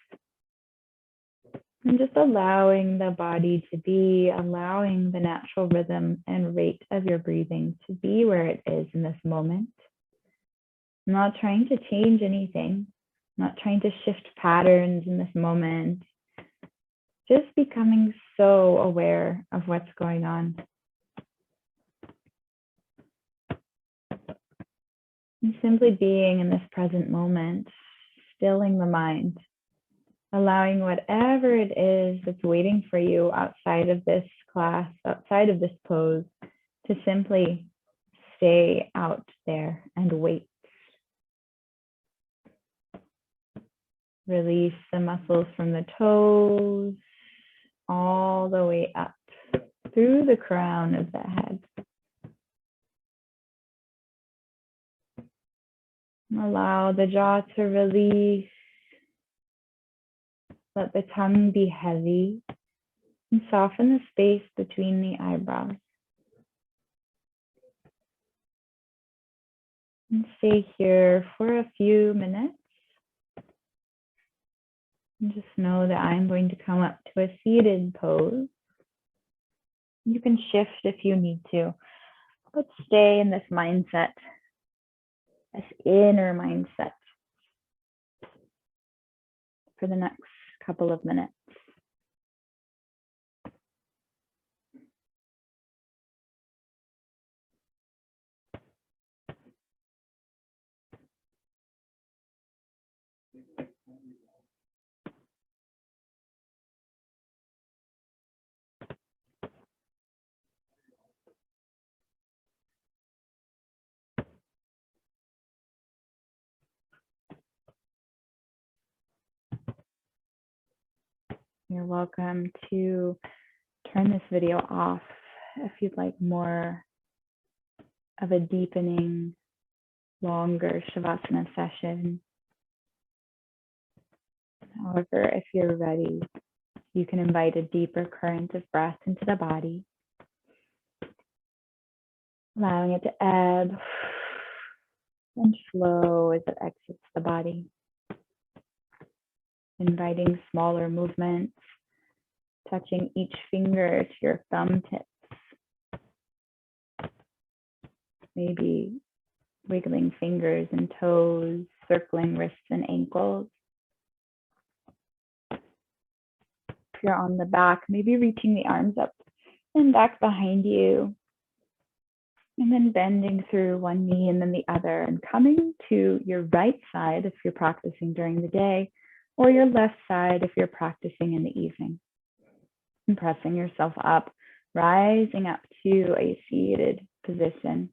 And just allowing the body to be, allowing the natural rhythm and rate of your breathing to be where it is in this moment. I'm not trying to change anything, Not trying to shift patterns in this moment, just becoming so aware of what's going on. And simply being in this present moment, stilling the mind, allowing whatever it is that's waiting for you outside of this class, outside of this pose, to simply stay out there and wait. Release the muscles from the toes all the way up through the crown of the head. Allow the jaw to release. Let the tongue be heavy and soften the space between the eyebrows. And stay here for a few minutes. And just know that I'm going to come up to a seated pose. You can shift if you need to, but stay in this mindset, this inner mindset for the next couple of minutes. You're welcome to turn this video off if you'd like more of a deepening, longer Shavasana session. However, if you're ready, you can invite a deeper current of breath into the body, allowing it to ebb and flow as it exits the body. Inviting smaller movements, touching each finger to your thumb tips. Maybe wiggling fingers and toes, circling wrists and ankles. If you're on the back, maybe reaching the arms up and back behind you. And then bending through one knee and then the other, and coming to your right side if you're practicing during the day, or your left side if you're practicing in the evening. And pressing yourself up, rising up to a seated position.